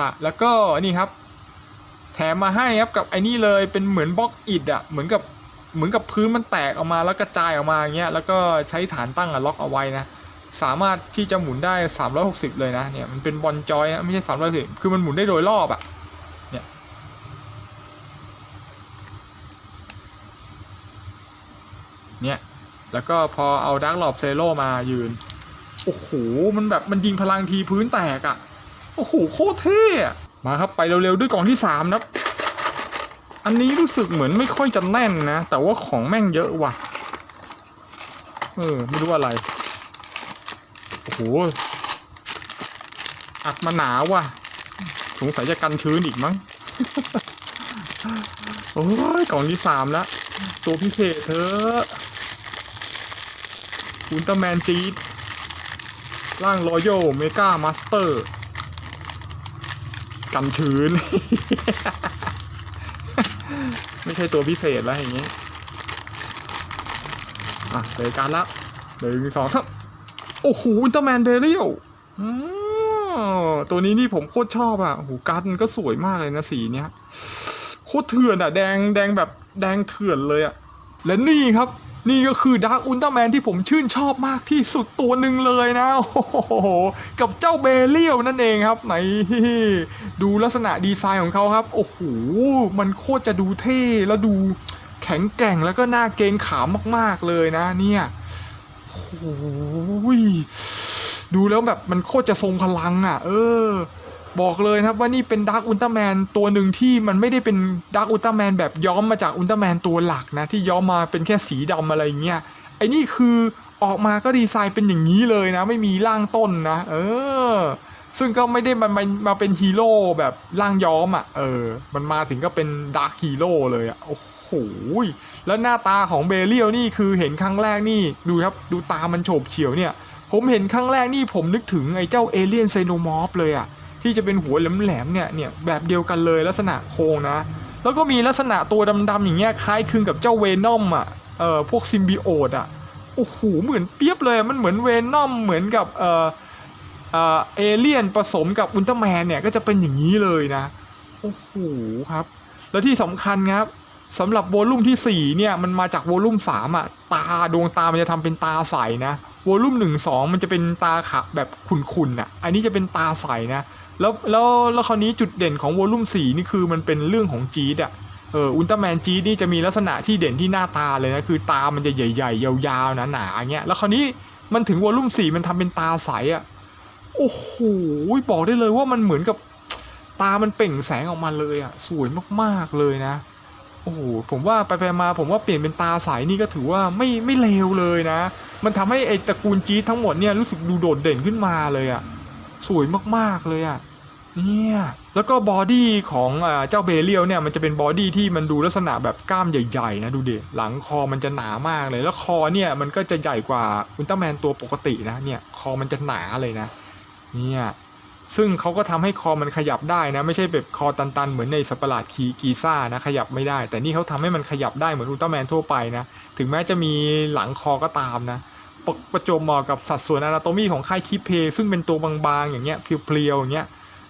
ะแล้วก็นี่ครับแถมมาให้ครับกับไอ้นี่เลยเป็นเหมือนบล็อกอิฐอะเหมือนกับพื้นมันแตกออกมาแล้วกระจายออกมาอย่างเงี้ยแล้วก็ใช้ฐานตั้งล็อกเอาไว้นะสามารถที่จะหมุนได้360เลยนะเนี่ยมันเป็นบอลจอยนะไม่ใช่360คือมันหมุนได้โดยรอบอะเนี่ยแล้วก็พอเอาดักหลอบเซโร่มายืนโอ้โหมันแบบมันยิงพลังทีพื้นแตกอะโอ้โหโคตรเท่มาครับไปเร็วๆด้วยกล่องที่3นะอันนี้รู้สึกเหมือนไม่ค่อยจะแน่นนะแต่ว่าของแม่งเยอะว่ะไม่รู้อะไรโอ้โหอัดมาหนาว่ะสงสัยจะกันชื้นอีกมั้ง โอ้ยกล่องที่3แล้วตัวพิเศษเธออุลตร้าแมนจี๊ดร่างรอยัลเมกามาสเตอร์กันชื้น ไม่ใช่ตัวพิเศษแล้วอย่างนี้เลยการละ1 2 3โอ้โหอุลตร้าแมนเบเรียลตัวนี้นี่ผมโคตรชอบอ่ะโอ้โหการ์ดมันก็สวยมากเลยนะสีเนี้ยโคตรเถื่อนอ่ะแดงแบบแดงเถื่อนเลยอ่ะและนี่ครับนี่ก็คือดาร์กอุลตร้าแมนที่ผมชื่นชอบมากที่สุดตัวหนึ่งเลยนะโอ้โหกับเจ้าเบเรียลนั่นเองครับไหนดูลักษณะดีไซน์ของเขาครับโอ้โหมันโคตรจะดูเท่แล้วดูแข็งแกร่งแล้วก็น่าเกรงขามมากๆเลยนะเนี่ยโอ้ยดูแล้วแบบมันโคตรจะทรงพลังอ่ะ บอกเลยนะครับว่านี่เป็นดาร์กอุลตร้าแมนตัวหนึ่งที่มันไม่ได้เป็นดาร์กอุลตร้าแมนแบบย้อมมาจากอุลตร้าแมนตัวหลักนะที่ย้อมมาเป็นแค่สีดำอะไรเงี้ยไอ้นี่คือออกมาก็ดีไซน์เป็นอย่างนี้เลยนะไม่มีร่างต้นนะซึ่งก็ไม่ได้มาเป็นฮีโร่แบบร่างย้อมมันมาถึงก็เป็นดาร์กฮีโร่เลยโอ้โหแล้วหน้าตาของเบเรียลนี่คือเห็นครั้งแรกนี่ดูครับดูตามันโฉบเฉี่ยวเนี่ยผมเห็นครั้งแรกนี่ผมนึกถึงไอ้เจ้าเอเลี่ยนไซโนมอร์ฟเลยที่จะเป็นหัวแหลมๆเนี่ยแบบเดียวกันเลยลักษณะโครงนะแล้วก็มีลักษณะตัวดำๆอย่างเงี้ยคล้ายคลึงกับเจ้าเวนอมพวกซิมบิโอตโอ้โหเหมือนเปียบเลยมันเหมือนเวนอมเหมือนกับเอเลี่ยนผสมกับอุลตร้าแมนเนี่ยก็จะเป็นอย่างนี้เลยนะโอ้โหครับแล้วที่สำคัญครับสำหรับวอลลุ่มที่4เนี่ยมันมาจากวอลลุ่ม3ตาดวงตามันจะทำเป็นตาใสนะวอลลุ่ม1-2มันจะเป็นตาขะแบบขุ่นๆอันนี้จะเป็นตาใสนะแล้วคราวนี้จุดเด่นของวอลลุ่ม4นี่คือมันเป็นเรื่องของจี๊ดอุลตร้าแมนจี๊ดนี่จะมีลักษณะที่เด่นที่หน้าตาเลยนะคือตามันจะใหญ่ๆยาวๆหนาๆเงี้ยแล้วคราวนี้มันถึงวอลลุ่ม4มันทำเป็นตาใสโอ้โหบอกได้เลยว่ามันเหมือนกับตามันเปล่งแสงออกมาเลยสวยมากๆเลยนะโอ้โหผมว่าไปมาผมว่าเปลี่ยนเป็นตาใสนี่ก็ถือว่าไม่เลวเลยนะมันทำให้ไอ้ตระกูลจี๊ดทั้งหมดเนี่ยรู้สึกดูโดดเด่นขึ้นมาเลยสวยมากๆเลยเนี่ยแล้วก็บอดี้ของเจ้าเบเรียลเนี่ยมันจะเป็นบอดี้ที่มันดูลักษณะแบบกล้ามใหญ่ๆนะดูดิหลังคอมันจะหนามากเลยแล้วคอเนี่ยมันก็จะใหญ่กว่าอุลตร้าแมนตัวปกตินะเนี่ยคอมันจะหนาเลยนะเนี่ยซึ่งเขาก็ทำให้คอมันขยับได้นะไม่ใช่แบบคอตันๆเหมือนในสัตว์ประหลาดกีซ่านะขยับไม่ได้แต่นี่เขาทำให้มันขยับได้เหมือนอุลตร้าแมนทั่วไปนะถึงแม้จะมีหลังคอก็ตามนะประจวบเหมาะกับสัดส่วนอนาโตมีของค่ายคิเพซึ่งเป็นตัวบางๆอย่างเงี้ยเพลียวๆอย่างเงี้ย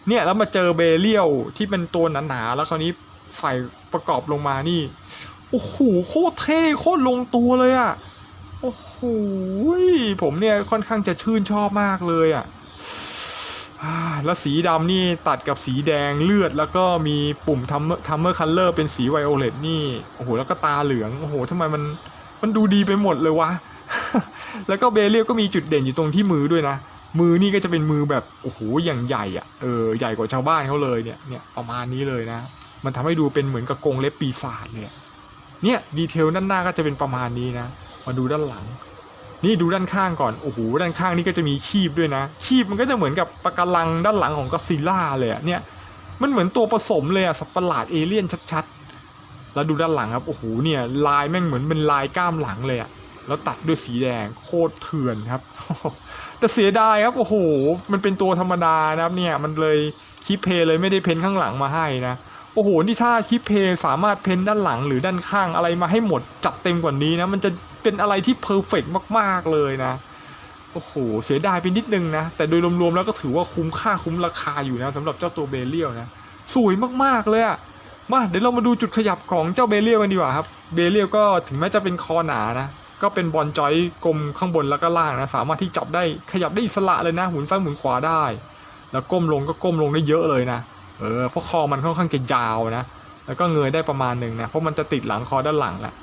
เนี่ยแล้วมาเจอเบเรียลที่เป็นตัวหนาๆแล้วคราวนี้ใส่ประกอบลงมานี่โอ้โหโคตรเท่โคตรลงตัวเลยโอ้โหผมเนี่ยค่อนข้างจะชื่นชอบมากเลยแล้วสีดำนี่ตัดกับสีแดงเลือดแล้วก็มีปุ่มทัมเมอร์คัลเลอร์เป็นสีไวโอเลตนี่โอ้โหแล้วก็ตาเหลืองโอ้โหทำไมมันดูดีไปหมดเลยวะ แล้วก็เบเรียลก็มีจุดเด่นอยู่ตรงที่มือด้วยนะมือนี่ก็จะเป็นมือแบบโอ้โหอย่างใหญ่ใหญ่กว่าชาวบ้านเขาเลยเนี่ยประมาณนี้เลยนะมันทำให้ดูเป็นเหมือนกับกรงเล็บปีศาจเนี่ยดีเทลด้านหน้าก็จะเป็นประมาณนี้นะมาดูด้านหลังนี่ดูด้านข้างก่อนโอ้โหด้านข้างนี่ก็จะมีคีบด้วยนะคีบมันก็จะเหมือนกับปะการังด้านหลังของก็อดซิลล่าเลยเนี่ยมันเหมือนตัวผสมเลยสัตว์ประหลาดเอเลี่ยนชัดๆแล้วดูด้านหลังครับโอ้โหเนี่ยลายแม่งเหมือนเป็นลายกล้ามหลังเลยแล้วตัดด้วยสีแดงโคตรเถื่อนครับ แต่เสียดายครับโอ้โหมันเป็นตัวธรรมดานะครับเนี่ยมันเลยคิเพเลยไม่ได้เพ้นข้างหลังมาให้นะโอ้โหนี่ถ้าคิเพสามารถเพ้นด้านหลังหรือด้านข้างอะไรมาให้หมดจัดเต็มกว่านี้นะมันจะเป็นอะไรที่เพอร์เฟกต์มากๆเลยนะโอ้โหเสียดายไปนิดนึงนะแต่โดยรวมๆแล้วก็ถือว่าคุ้มค่าคุ้มราคาอยู่นะสำหรับเจ้าตัวเบเรียลนะสวยมากๆเลยมาเดี๋ยวเรามาดูจุดขยับของเจ้าเบเรียลกันดีกว่าครับเบเรียลก็ถึงแม้จะเป็นคอหนานะก็เป็นบอลจอยกลมข้างบนแล้วก็ล่างนะสามารถที่จับได้ขยับได้อิสระเลยนะหมุนซ้ายหมุนขวาได้แล้วก้มลงก็ก้มลงได้เยอะเลยนะเพราะคอมันค่อนข้างจะยาวนะแล้วก็เงยได้ประมาณหนึ่งนะเพราะมันจะติดหลังคอด้านหลังแหละ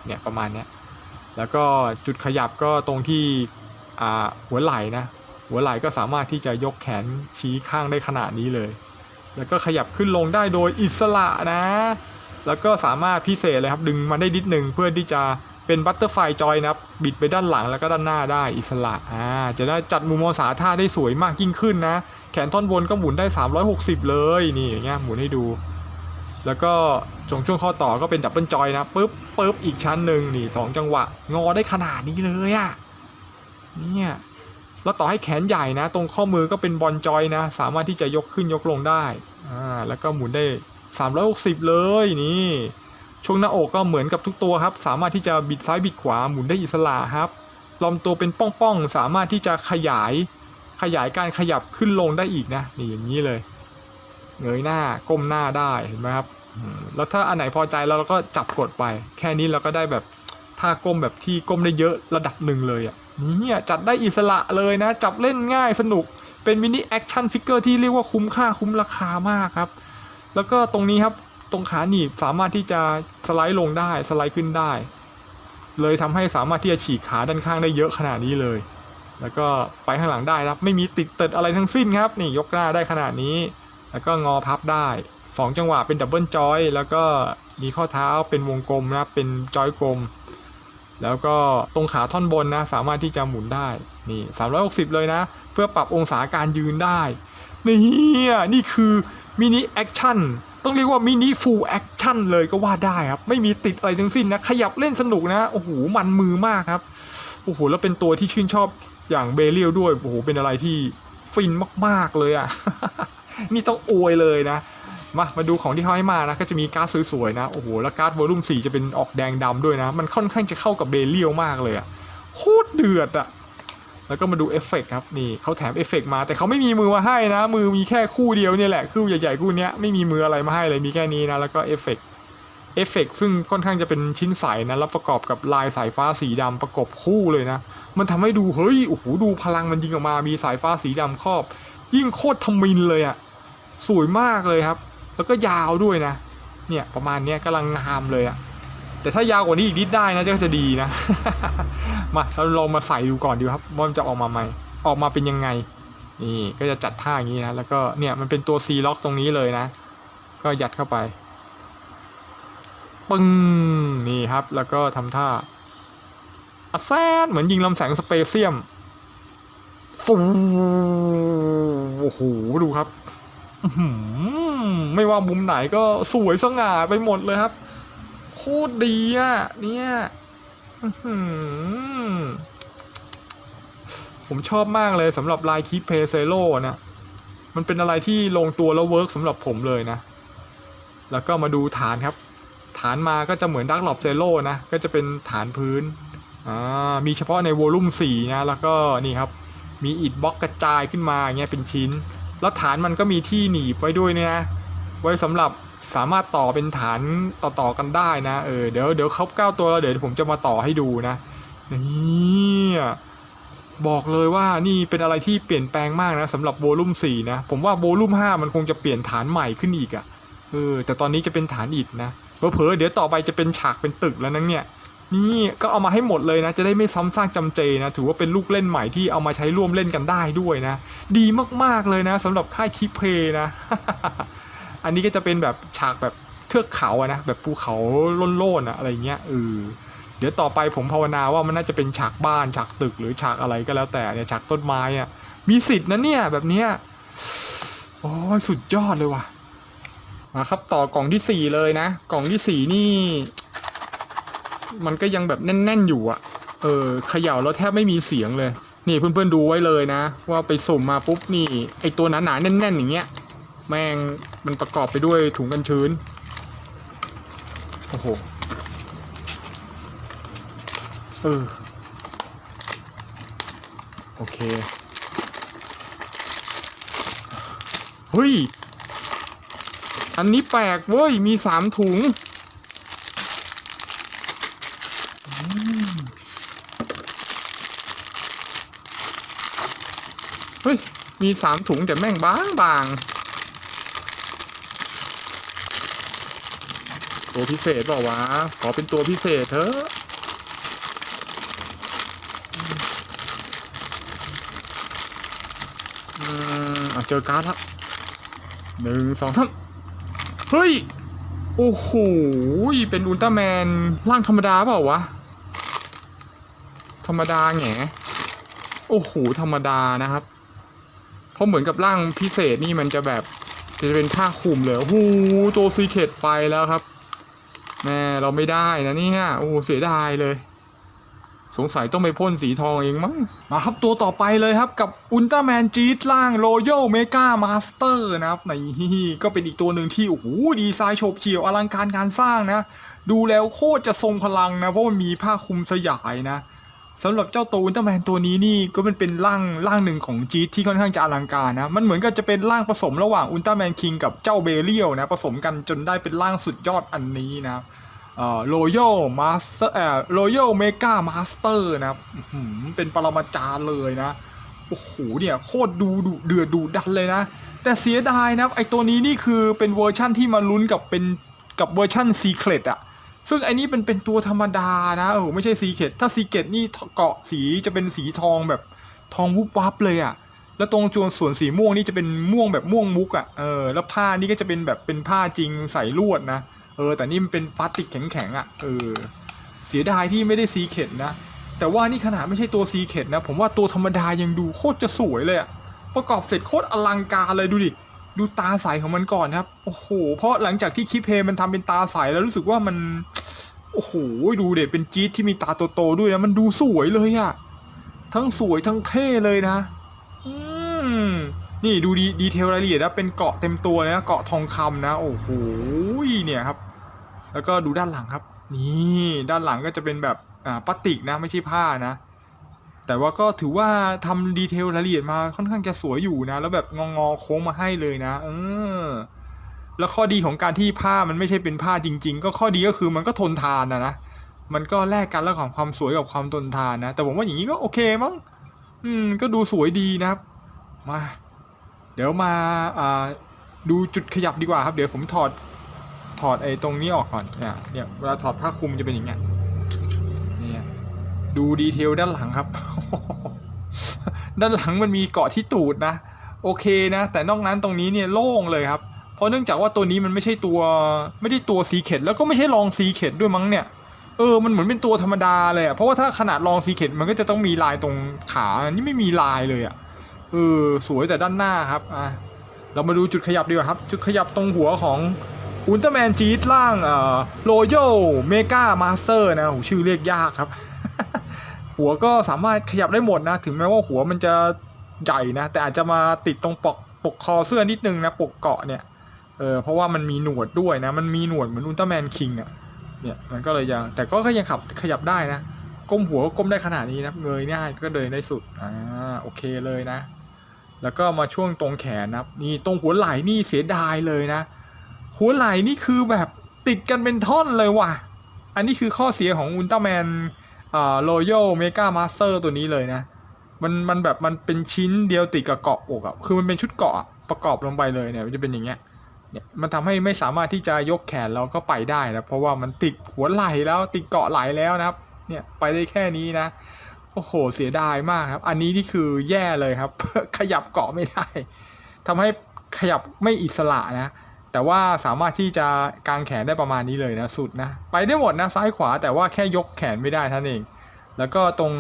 เนี่ยประมาณนี้แล้วก็จุดขยับก็ตรงที่หัวไหล่นะหัวไหล่ก็สามารถที่จะยกแขนชี้ข้างได้ขนาดนี้เลยแล้วก็ขยับขึ้นลงได้โดยอิสระนะแล้วก็สามารถพิเศษเลยครับดึงมาได้นิดนึงเพื่อที่จะเป็นบัตเตอร์ไฟจอยนะครับบิดไปด้านหลังแล้วก็ด้านหน้าได้อิสระจะได้จัดมุมมองสาท่าได้สวยมากยิ่งขึ้นนะแขนท่อนบนก็หมุนได้360เลยนี่อย่างเงี้ยหมุนให้ดูแล้วก็ช่วงข้อต่อก็เป็นดับเบิลจอยนะปึ๊บอีกชั้นหนึ่งนี่2จังหวะงอได้ขนาดนี้เลยเนี่ยแล้วต่อให้แขนใหญ่นะตรงข้อมือก็เป็นบอลจอยนะสามารถที่จะยกขึ้นยกลงได้แล้วก็หมุนได้360เลยนี่ช่วงหน้าอกก็เหมือนกับทุกตัวครับสามารถที่จะบิดซ้ายบิดขวาหมุนได้อิสระครับลำตัวเป็นป้องๆสามารถที่จะขยายการขยับขึ้นลงได้อีกนะนี่อย่างนี้เลยเงยหน้าก้มหน้าได้เห็นไหมครับแล้วถ้าอันไหนพอใจแล้วเราก็จับกดไปแค่นี้เราก็ได้แบบท่าก้มแบบที่ก้มได้เยอะระดับหนึ่งเลยเนี่ยจัดได้อิสระเลยนะจับเล่นง่ายสนุกเป็นมินิแอคชั่นฟิกเกอร์ที่เรียกว่าคุ้มค่าคุ้มราคามากครับแล้วก็ตรงนี้ครับตรงขาหนีบสามารถที่จะสไลด์ลงได้สไลด์ขึ้นได้เลยทำให้สามารถที่จะฉีกขาด้านข้างได้เยอะขนาดนี้เลยแล้วก็ไปข้างหลังได้ครับไม่มีติดอะไรทั้งสิ้นครับนี่ยกหน้าได้ขนาดนี้ แล้วก็งอพับได้2จังหวะเป็นดับเบิลจอยแล้วก็มีข้อเท้าเป็นวงกลมนะเป็นจอยกลมแล้วก็ตรงขาท่อนบนนะสามารถที่จะหมุนได้นี่360เลยนะเพื่อปรับองศาการยืนได้นี่คือมินิแอคชั่นต้องเรียกว่ามินิฟูลแอคชั่นเลยก็ว่าได้ครับไม่มีติดอะไรทั้งสิ้นนะขยับเล่นสนุกนะโอ้โหมันมือมากครับโอ้โหแล้วเป็นตัวที่ชื่นชอบอย่างเบเรียลด้วยโอ้โหเป็นอะไรที่ฟินมากๆเลยอ่ะ นี่ต้องอวยเลยนะมาดูของที่เขาให้มานะก็จะมีการ์ดสวยๆนะโอ้โหแล้วการ์ดวอลลุ่ม4จะเป็นออกแดงดำด้วยนะมันค่อนข้างจะเข้ากับเบเรียลมากเลยอ่ะโคตรเดือดอ่ะแล้วก็มาดูเอฟเฟกต์ครับนี่เขาแถมเอฟเฟกต์มาแต่เขาไม่มีมือมาให้นะมือมีแค่คู่เดียวเนี่ยแหละคู่ใหญ่ๆคู่นี้ไม่มีมืออะไรมาให้เลยมีแค่นี้นะแล้วก็เอฟเฟกต์ซึ่งค่อนข้างจะเป็นชิ้นใสนะแล้วประกอบกับลายสายฟ้าสีดำประกบคู่เลยนะมันทำให้ดูเฮ้ยโอ้โหดูพลังมันยิงออกมามีสายฟ้าสีดำครอบยิ่งโคตรทมินเลยอ่ะสวยมากเลยครับแล้วก็ยาวด้วยนะเนี่ยประมาณนี้กำลังงามเลยอ่ะแต่ถ้ายาวกว่านี้อีกนิดได้นะก็จะดีนะ มาเราลองมาใส่ดูก่อนดีครับว่ามันจะออกมาไหมออกมาเป็นยังไงนี่ก็จะจัดท่าอย่างนี้นะแล้วก็เนี่ยมันเป็นตัว C ล็อกตรงนี้เลยนะก็ยัดเข้าไปปึ้งนี่ครับแล้วก็ทำท่าแซดเหมือนยิงลำแสงสเปเซียมฟูโอ้โหดูครับไม่ว่ามุมไหนก็สวยสง่าไปหมดเลยครับโคตรดีอ่ะเนี่ยผมชอบมากเลยสำหรับลายคิปเพเซโลนะมันเป็นอะไรที่ลงตัวแล้วเวิร์กสำหรับผมเลยนะแล้วก็มาดูฐานครับฐานมาก็จะเหมือนดักหลอบเซโลนะก็จะเป็นฐานพื้นมีเฉพาะในวอลลุ่ม4นะแล้วก็นี่ครับมีอิฐบล็อกกระจายขึ้นมาอย่างเงี้ยเป็นชิ้นแล้วฐานมันก็มีที่หนีบไว้ด้วยเนี่ยไว้สำหรับสามารถต่อเป็นฐานต่อกันได้นะเดี๋ยวครบ9ตัวแล้วเดี๋ยวผมจะมาต่อให้ดูนะนี่บอกเลยว่านี่เป็นอะไรที่เปลี่ยนแปลงมากนะสำหรับโวลุ่ม4นะผมว่าโวลุ่ม5มันคงจะเปลี่ยนฐานใหม่ขึ้นอีกอ่ะแต่ตอนนี้จะเป็นฐานอิฐนะเผลอๆเดี๋ยวต่อไปจะเป็นฉากเป็นตึกแล้วนั่นเนี่ยนี่ก็เอามาให้หมดเลยนะจะได้ไม่ซ้ำซากจำเจนะถือว่าเป็นลูกเล่นใหม่ที่เอามาใช้ร่วมเล่นกันได้ด้วยนะดีมากๆเลยนะสำหรับค่ายคิเพนะ อันนี้ก็จะเป็นแบบฉากแบบเทือกเขาอะนะแบบภูเขาโล่นๆอะอะไรเงี้ยเดี๋ยวต่อไปผมภาวนาว่ามันน่าจะเป็นฉากบ้านฉากตึกหรือฉากอะไรก็แล้วแต่เนี่ยฉากต้นไม้อะมีสิทธิ์นะเนี่ยแบบเนี้ยโอ้ยสุดยอดเลยว่ะมาครับต่อกล่องที่4เลยนะกล่องที่4นี่มันก็ยังแบบแน่นๆอยู่อะเขย่าแล้วแทบไม่มีเสียงเลยนี่เพื่อนๆดูไว้เลยนะว่าไปสุ่มมาปุ๊บนี่ไอตัวหนาๆแน่นๆอย่างเงี้ยแม่งมันประกอบไปด้วยถุงกันชื้นโอ้โหโอเคเฮ้ยอันนี้แปลกเว้ยมี3ถุงเฮ้ยมี3ถุงแต่แม่งบางตัวพิเศษเปล่าวะขอเป็นตัวพิเศษเถอะเจอการ์ดละ1 2 3เฮ้ยโอ้โหเป็นอุลตร้าแมนร่างธรรมดาเปล่าวะธรรมดาแง่โอ้โหธรรมดานะครับเพราะเหมือนกับร่างพิเศษนี่มันจะแบบจะเป็นผ้าคลุมเลยโอ้โหตัวซีเคทไปแล้วครับแม่เราไม่ได้นะเนี่ยโอ้เสียดายเลยสงสัยต้องไปพ่นสีทองเองมั้งมาครับตัวต่อไปเลยครับกับอุลตร้าแมนจี๊ดล่างโรยัลเมกามาสเตอร์นะครับนี่ก็เป็นอีกตัวหนึ่งที่โอ้โหดีไซน์โฉบเฉี่ยวอลังการการสร้างนะดูแล้วโคตรจะทรงพลังนะเพราะมันมีผ้าคลุมสยายนะสำหรับเจ้าตัวอุลตร้าแมนตัวนี้นี่ก็เป็นร่างหนึ่งของจี๊ดที่ค่อนข้างจะอลังการนะมันเหมือนกับจะเป็นร่างผสมระหว่างอุลตร้าแมนคิงกับเจ้าเบเรียลนะผสมกันจนได้เป็นร่างสุดยอดอันนี้นะโรยัลมาสเตอร์โรยัลเมกามาสเตอร์นะครับเป็นปรมาจารย์เลยนะโอ้โหเนี่ยโคตรดูเดือดดูดันเลยนะแต่เสียดายนะไอตัวนี้นี่คือเป็นเวอร์ชั่นที่มาลุ้นกับเวอร์ชั่นซีเครตอะซึ่งไอนี้เป็นตัวธรรมดานะไม่ใช่ซีเครตถ้าซีเครตนี่เกาะสีจะเป็นสีทองแบบทองวุบวับเลยอะ แล้วตรงส่วนสีม่วงนี่จะเป็นม่วงแบบม่วงมุกอ่ะแล้วผ้านี่ก็จะเป็นแบบเป็นผ้าจริงใส่ลวดนะแต่นี่มันเป็นพลาสติกแข็งๆอ่ะเสียดายที่ไม่ได้ซีเค็ดนะแต่ว่านี่ขนาดไม่ใช่ตัวซีเค็ดนะผมว่าตัวธรรมดายังดูโคตรจะสวยเลยอ่ะประกอบเสร็จโคตรอลังการเลยดูดิดูตาใสของมันก่อนครับโอ้โหเพราะหลังจากที่คิเพมันทำเป็นตาใสแล้วรู้สึกว่ามันโอ้โหดูเด็ดเป็นจี๊ดที่มีตาโตๆด้วยนะมันดูสวยเลยอ่ะทั้งสวยทั้งเท่เลยนะนี่ดูดีเทลรายละเอียดนะเป็นเกาะเต็มตัวเลยนะเกาะทองคำนะโอ้โหเนี่ยครับแล้วก็ดูด้านหลังครับนี่ด้านหลังก็จะเป็นแบบพลาสติกนะไม่ใช่ผ้านะแต่ว่าก็ถือว่าทำดีเทลรายละเอียดมาค่อนข้างจะสวยอยู่นะแล้วแบบงอโค้งมาให้เลยนะแล้วข้อดีของการที่ผ้ามันไม่ใช่เป็นผ้าจริงๆก็ข้อดีก็คือมันก็ทนทานนะมันก็แลกกันแล้วของความสวยกับความทนทานนะแต่ผมว่าอย่างนี้ก็โอเคมั้งก็ดูสวยดีนะครับมาเดี๋ยวมาดูจุดขยับดีกว่าครับเดี๋ยวผมถอดไอ้ตรงนี้ออกก่อนเนี่ยเวลาถอดผ้าคลุมจะเป็นอย่างเงี้ยเนี่ยดูดีเทลด้านหลังครับ ด้านหลังมันมีเกาะที่ตูดนะโอเคนะแต่นอกนั้นตรงนี้เนี่ยโล่งเลยครับเพราะเนื่องจากว่าตัวนี้มันไม่ได้ตัวซีเค็ดแล้วก็ไม่ใช่ลองซีเค็ดด้วยมั้งเนี่ยมันเหมือนเป็นตัวธรรมดาเลยอ่ะเพราะว่าถ้าขนาดลองซีเค็ดมันก็จะต้องมีลายตรงขานี่ไม่มีลายเลยอ่ะสวยแต่ด้านหน้าครับเรามาดูจุดขยับดีกว่าครับจุดขยับตรงหัวของอุลตร้าแมนจี๊ดล่างโรยัลเมกามาสเตอร์นะชื่อเรียกยากครับ หัวก็สามารถขยับได้หมดนะถึงแม้ว่าหัวมันจะใหญ่นะแต่อาจจะมาติดตรงปกคอเสื้อนิดนึงนะปกเกาะเนี่ยเพราะว่ามันมีหนวดด้วยนะมันมีหนวดเหมือนอุลตร้าแมนคิงอ่ะเนี่ยมันก็เลยยังแต่ก็ยังขยับได้นะก้มหัวก็ก้มได้ขนาดนี้นะเงยได้ก็เดินได้สุดโอเคเลยนะแล้วก็มาช่วงตรงแขนนะนี่ตรงหัวไหล่นี่เสียดายเลยนะหัวไหล่นี่คือแบบติดกันเป็นท่อนเลยว่ะอันนี้คือข้อเสียของอุลตร้าแมนRoyal Mega Master ตัวนี้เลยนะมันแบบมันเป็นชิ้นเดียวติดกับเกาะอกอ่ะคือมันเป็นชุดเกาะประกอบลงไปเลยเนี่ยมันจะเป็นอย่างเงี้ยเนี่ยมันทำให้ไม่สามารถที่จะยกแขนเราก็ไปได้นะเพราะว่ามันติดหัวไหล่แล้วติดเกาะไหล่แล้วนะครับเนี่ยไปได้แค่นี้นะโอ้โหเสียดายมากครับอันนี้นี่คือแย่เลยครับ ขยับเกาะไม่ได้ทำให้ขยับไม่อิสระนะแต่ว่าสามารถที่จะกางแขนได้ประมาณนี้เลยนะสุดนะไปได้หมดนะซ้ายขวาแต่ว่าแค่ยกแขนไม่ได้ท่านเองแล้วก็ตรง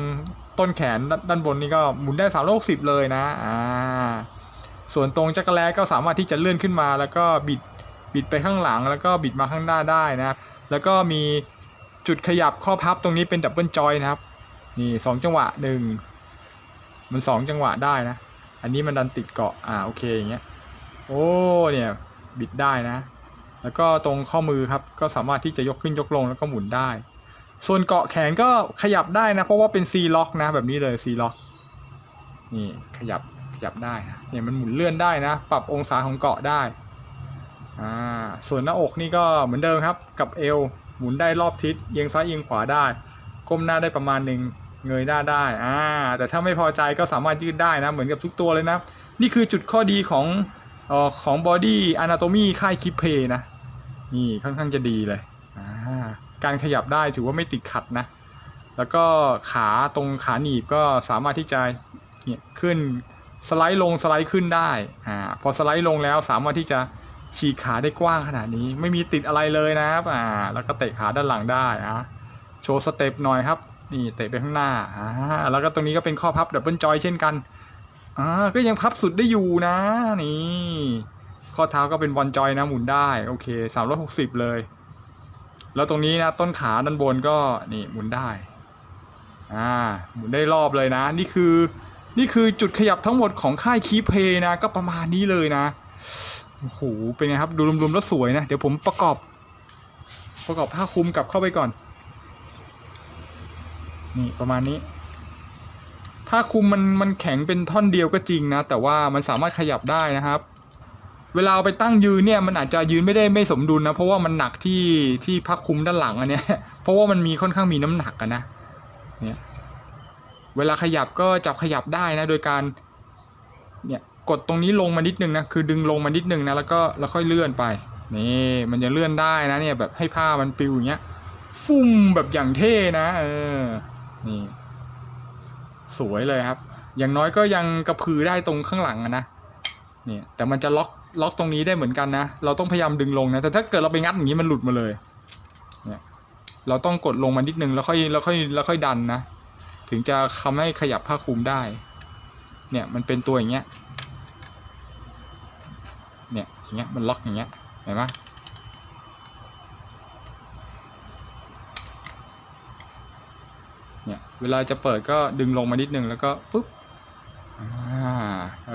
ต้นแขนด้านบนนี่ก็หมุนได้360เลยนะส่วนตรงจักรแลก็สามารถที่จะเลื่อนขึ้นมาแล้วก็บิดไปข้างหลังแล้วก็บิดมาข้างหน้าได้นะแล้วก็มีจุดขยับข้อพับตรงนี้เป็นดับเบิลจอยนะครับนี่2จังหวะ1มัน2จังหวะได้นะอันนี้มันดันติดเกาะโอเคอย่างเงี้ยโอ้เนี่ยบิดได้นะแล้วก็ตรงข้อมือครับก็สามารถที่จะยกขึ้นยกลงแล้วก็หมุนได้ส่วนเกาะแขนก็ขยับได้นะเพราะว่าเป็น C lock นะแบบนี้เลย C lock นี่ขยับได้เนี่ยมันหมุนเลื่อนได้นะปรับองศาของเกาะได้ส่วนหน้าอกนี่ก็เหมือนเดิมครับกับเอวหมุนได้รอบทิศเอียงซ้ายเอียงขวาได้ก้มหน้าได้ประมาณนึงเงยหน้าได้แต่ถ้าไม่พอใจก็สามารถยืดได้นะเหมือนกับทุกตัวเลยนะนี่คือจุดข้อดีของBody Anatomy ค่ายคิปเพนะนี่ค่อนข้างจะดีเลยการขยับได้ถือว่าไม่ติดขัดนะแล้วก็ขาตรงขาหนีบก็สามารถที่จะเนี่ยขึ้นสไลด์ลงสไลด์ขึ้นได้พอสไลด์ลงแล้วสามารถที่จะฉีกขาได้กว้างขนาดนี้ไม่มีติดอะไรเลยนะครับแล้วก็เตะขาด้านหลังได้โชว์สเต็ปหน่อยครับนี่เตะไปข้างหน้าแล้วก็ตรงนี้ก็เป็นข้อพับดับเบิลจอยเช่นกันก็ยังพับสุดได้อยู่นะนี่ข้อเท้าก็เป็นบอลจอยนะหมุนได้โอเค360เลยแล้วตรงนี้นะต้นขาด้านบนก็นี่หมุนได้หมุนได้รอบเลยนะนี่คือจุดขยับทั้งหมดของค่ายคีเพนะก็ประมาณนี้เลยนะโอ้โหเป็นไงครับดูรวมๆแล้วสวยนะเดี๋ยวผมประกอบผ้าคลุมกลับเข้าไปก่อนนี่ประมาณนี้ผ้าคลุมมันแข็งเป็นท่อนเดียวก็จริงนะแต่ว่ามันสามารถขยับได้นะครับเวลาเอาไปตั้งยืนเนี่ยมันอาจจะยืนไม่สมดุลนะเพราะว่ามันหนักที่ผ้าคลุมด้านหลังอันเนี้ยเพราะว่ามันมีค่อนข้างมีน้ำหนักนะเนี่ยเวลาขยับก็จับขยับได้นะโดยการเนี่ยกดตรงนี้ลงมานิดนึงนะคือดึงลงมานิดนึงนะแล้วค่อยเลื่อนไปนี่มันจะเลื่อนได้นะเนี่ยแบบให้ผ้ามันปลิวอย่างเงี้ยฟุ้งแบบอย่างเท่นะนี่สวยเลยครับ อย่างน้อยก็ยังกระพือได้ตรงข้างหลังนะเนี่ยแต่มันจะล็อกตรงนี้ได้เหมือนกันนะเราต้องพยายามดึงลงนะแต่ถ้าเกิดเราไปงัดอย่างนี้มันหลุดมาเลยเนี่ยเราต้องกดลงมานิดนึงแล้วค่อยดันนะถึงจะทำให้ขยับผ้าคลุมได้เนี่ยมันเป็นตัวอย่างเงี้ยเนี่ยอย่างเงี้ยมันล็อกอย่างเงี้ยเห็นไหมเนี่ยเวลาจะเปิดก็ดึงลงมานิดนึงแล้วก็ปุ๊บ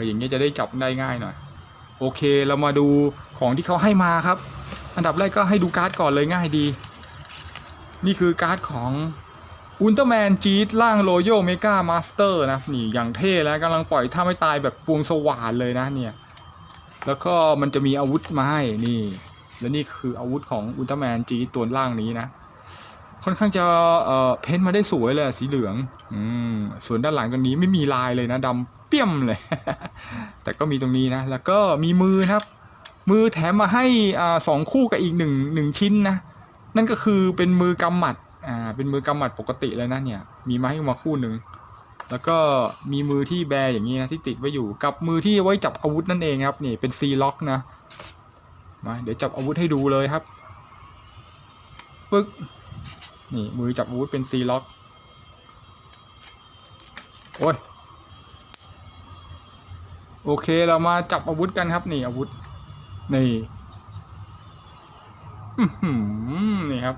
อย่างเงี้ยจะได้จับได้ง่ายหน่อยโอเคเรามาดูของที่เขาให้มาครับอันดับแรกก็ให้ดูการ์ดก่อนเลยง่ายดีนี่คือการ์ดของอุลตร้าแมนจี๊ดร่างโรโยเมกามาสเตอร์นะนี่อย่างเท่แล้วกำลังปล่อยท่าไม่ตายแบบปวงสว่านเลยนะเนี่ยแล้วก็มันจะมีอาวุธมาให้นี่และนี่คืออาวุธของอุลตร้าแมนจี๊ดตัวล่างนี้นะค่อนข้างจะเพ้นมาได้สวยเลยสีเหลืองส่วนด้านหลังตรงนี้ไม่มีลายเลยนะดำเปี้ยมเลย แต่ก็มีตรงนี้นะแล้วก็มีมือครับมือแถมมาให้2 คู่กับอีกหนึ่งชิ้นนะนั่นก็คือเป็นมือกำหมัดเป็นมือกำหมัดปกติเลยนะเนี่ยมีมาให้มาคู่หนึ่งแล้วก็มีมือที่แบอย่างนี้นะที่ติดไว้อยู่กับมือที่ไว้จับอาวุธนั่นเองครับนี่เป็นซีล็อกนะมาเดี๋ยวจับอาวุธให้ดูเลยครับปึ๊กนี่มือจับอาวุธเป็นซีล็อกโอ้ยโอเคเรามาจับอาวุธกันครับนี่อาวุธนี่นี่ครับ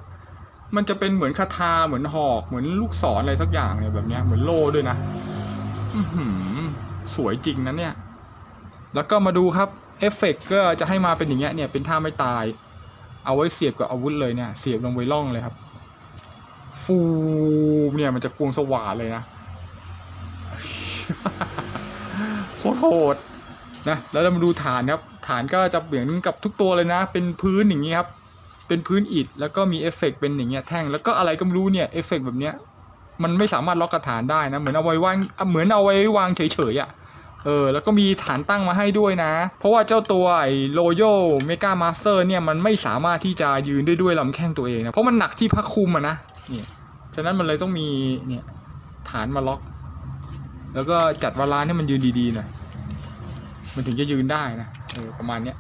มันจะเป็นเหมือนคาถาเหมือนหอกเหมือนลูกศรอะไรสักอย่างเนี่ยแบบนี้เหมือนโล่ด้วยนะสวยจริงนะเนี่ยแล้วก็มาดูครับเอฟเฟกต์ก็จะให้มาเป็นอย่างเงี้ยเนี่ยเป็นท่าไม่ตายเอาไว้เสียบกับอาวุธเลยเนี่ยเสียบลงไปล่องเลยครับฟูเนี่ยมันจะควงสว่านเลยนะโคตรโหดนะแล้วเรามาดูฐานครับฐานก็จะเหมือนกับทุกตัวเลยนะเป็นพื้นอย่างนี้ครับเป็นพื้นอิฐแล้วก็มีเอฟเฟกต์เป็นอย่างเงี้ยแท่งแล้วก็อะไรก็ไม่รู้เนี่ยเอฟเฟกต์แบบเนี้ยมันไม่สามารถล็อกกระฐานได้นะเหมือนเอาไว้วางเฉยๆอ่ะแล้วก็มีฐานตั้งมาให้ด้วยนะเพราะว่าเจ้าตัวไอ้โรโยเมกามาสเตอร์เนี่ยมันไม่สามารถที่จะยืนได้ด้วยลำแข้งตัวเองนะเพราะมันหนักที่พักคุมอะนะนี่ฉะนั้นมันเลยต้องมีเนี่ยฐานมาล็อกแล้วก็จัดวาลานให้มันยืนดีๆหน่อยมันถึงจะยืนได้นะประมาณเนี้ย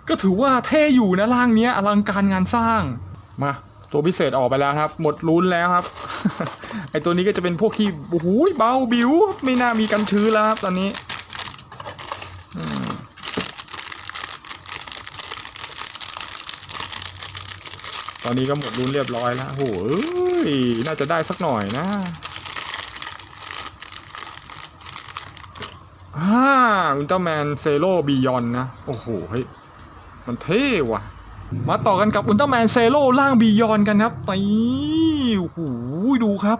ก็ถือว่าเท่อยู่นะร่างเนี้ยอลังการงานสร้างมาตัวพิเศษออกไปแล้วครับหมดลุ้นแล้วครับ ไอตัวนี้ก็จะเป็นพวกที่โอ้โหเบาบิวไม่น่ามีกันชื้นแล้วครับตอนนี้ตอนนี้ก็หมดลุ้นเรียบร้อยแล้วโอ้โหน่าจะได้สักหน่อยนะอุลตร้าแมนเซโร่บียอนนะโอ้โหเฮ้ยมันเท่ว่ะมาต่อกันกับอุลตร้าแมนเซโร่ร่างบียอนกันครับโอ้โหดูครับ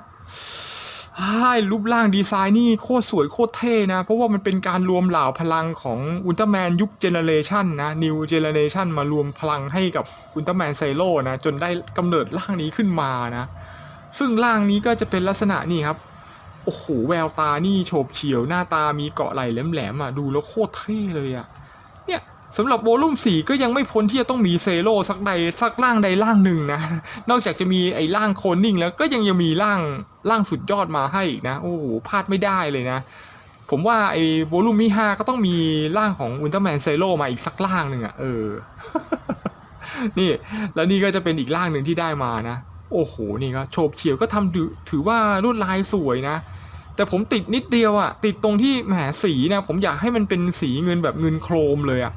รูปร่างดีไซน์นี่โคตรสวยโคตรเท่นะเพราะว่ามันเป็นการรวมเหล่าพลังของอุลตร้าแมนยุคเจเนเรชันนะนิวเจเนเรชันมารวมพลังให้กับอุลตร้าแมนเซโร่นะจนได้กำเนิดร่างนี้ขึ้นมานะซึ่งร่างนี้ก็จะเป็นลักษณะนี่ครับโอ้โหแววตานี่โฉบเฉี่ยวหน้าตามีเกาะไหล่แหลมๆอ่ะดูแล้วโคตรเท่เลยอ่ะเนี่ยสำหรับโวลุ่ม4ก็ยังไม่พ้นที่จะต้องมีเซโร่สักร่างใดร่างหนึ่งนะนอกจากจะมีไอ้ร่างโคนิ่งแล้วก็ยังมีร่างสุดยอดมาให้อีกนะโอ้โหพลาดไม่ได้เลยนะผมว่าไอ้โวลุ่มที่5ก็ต้องมีร่างของอุลตร้าแมนเซโร่มาอีกสักร่างหนึ่งอ่ะนี่แล้วนี่ก็จะเป็นอีกร่างหนึ่งที่ได้มานะโอ้โหนี่ก็โฉบเฉี่ยวก็ทำถือว่าลวดลายสวยนะแต่ผมติดนิดเดียวอ่ะติดตรงที่แหมสีนะผมอยากให้มันเป็นสีเงินแบบเงินโครมเลยอ่ะ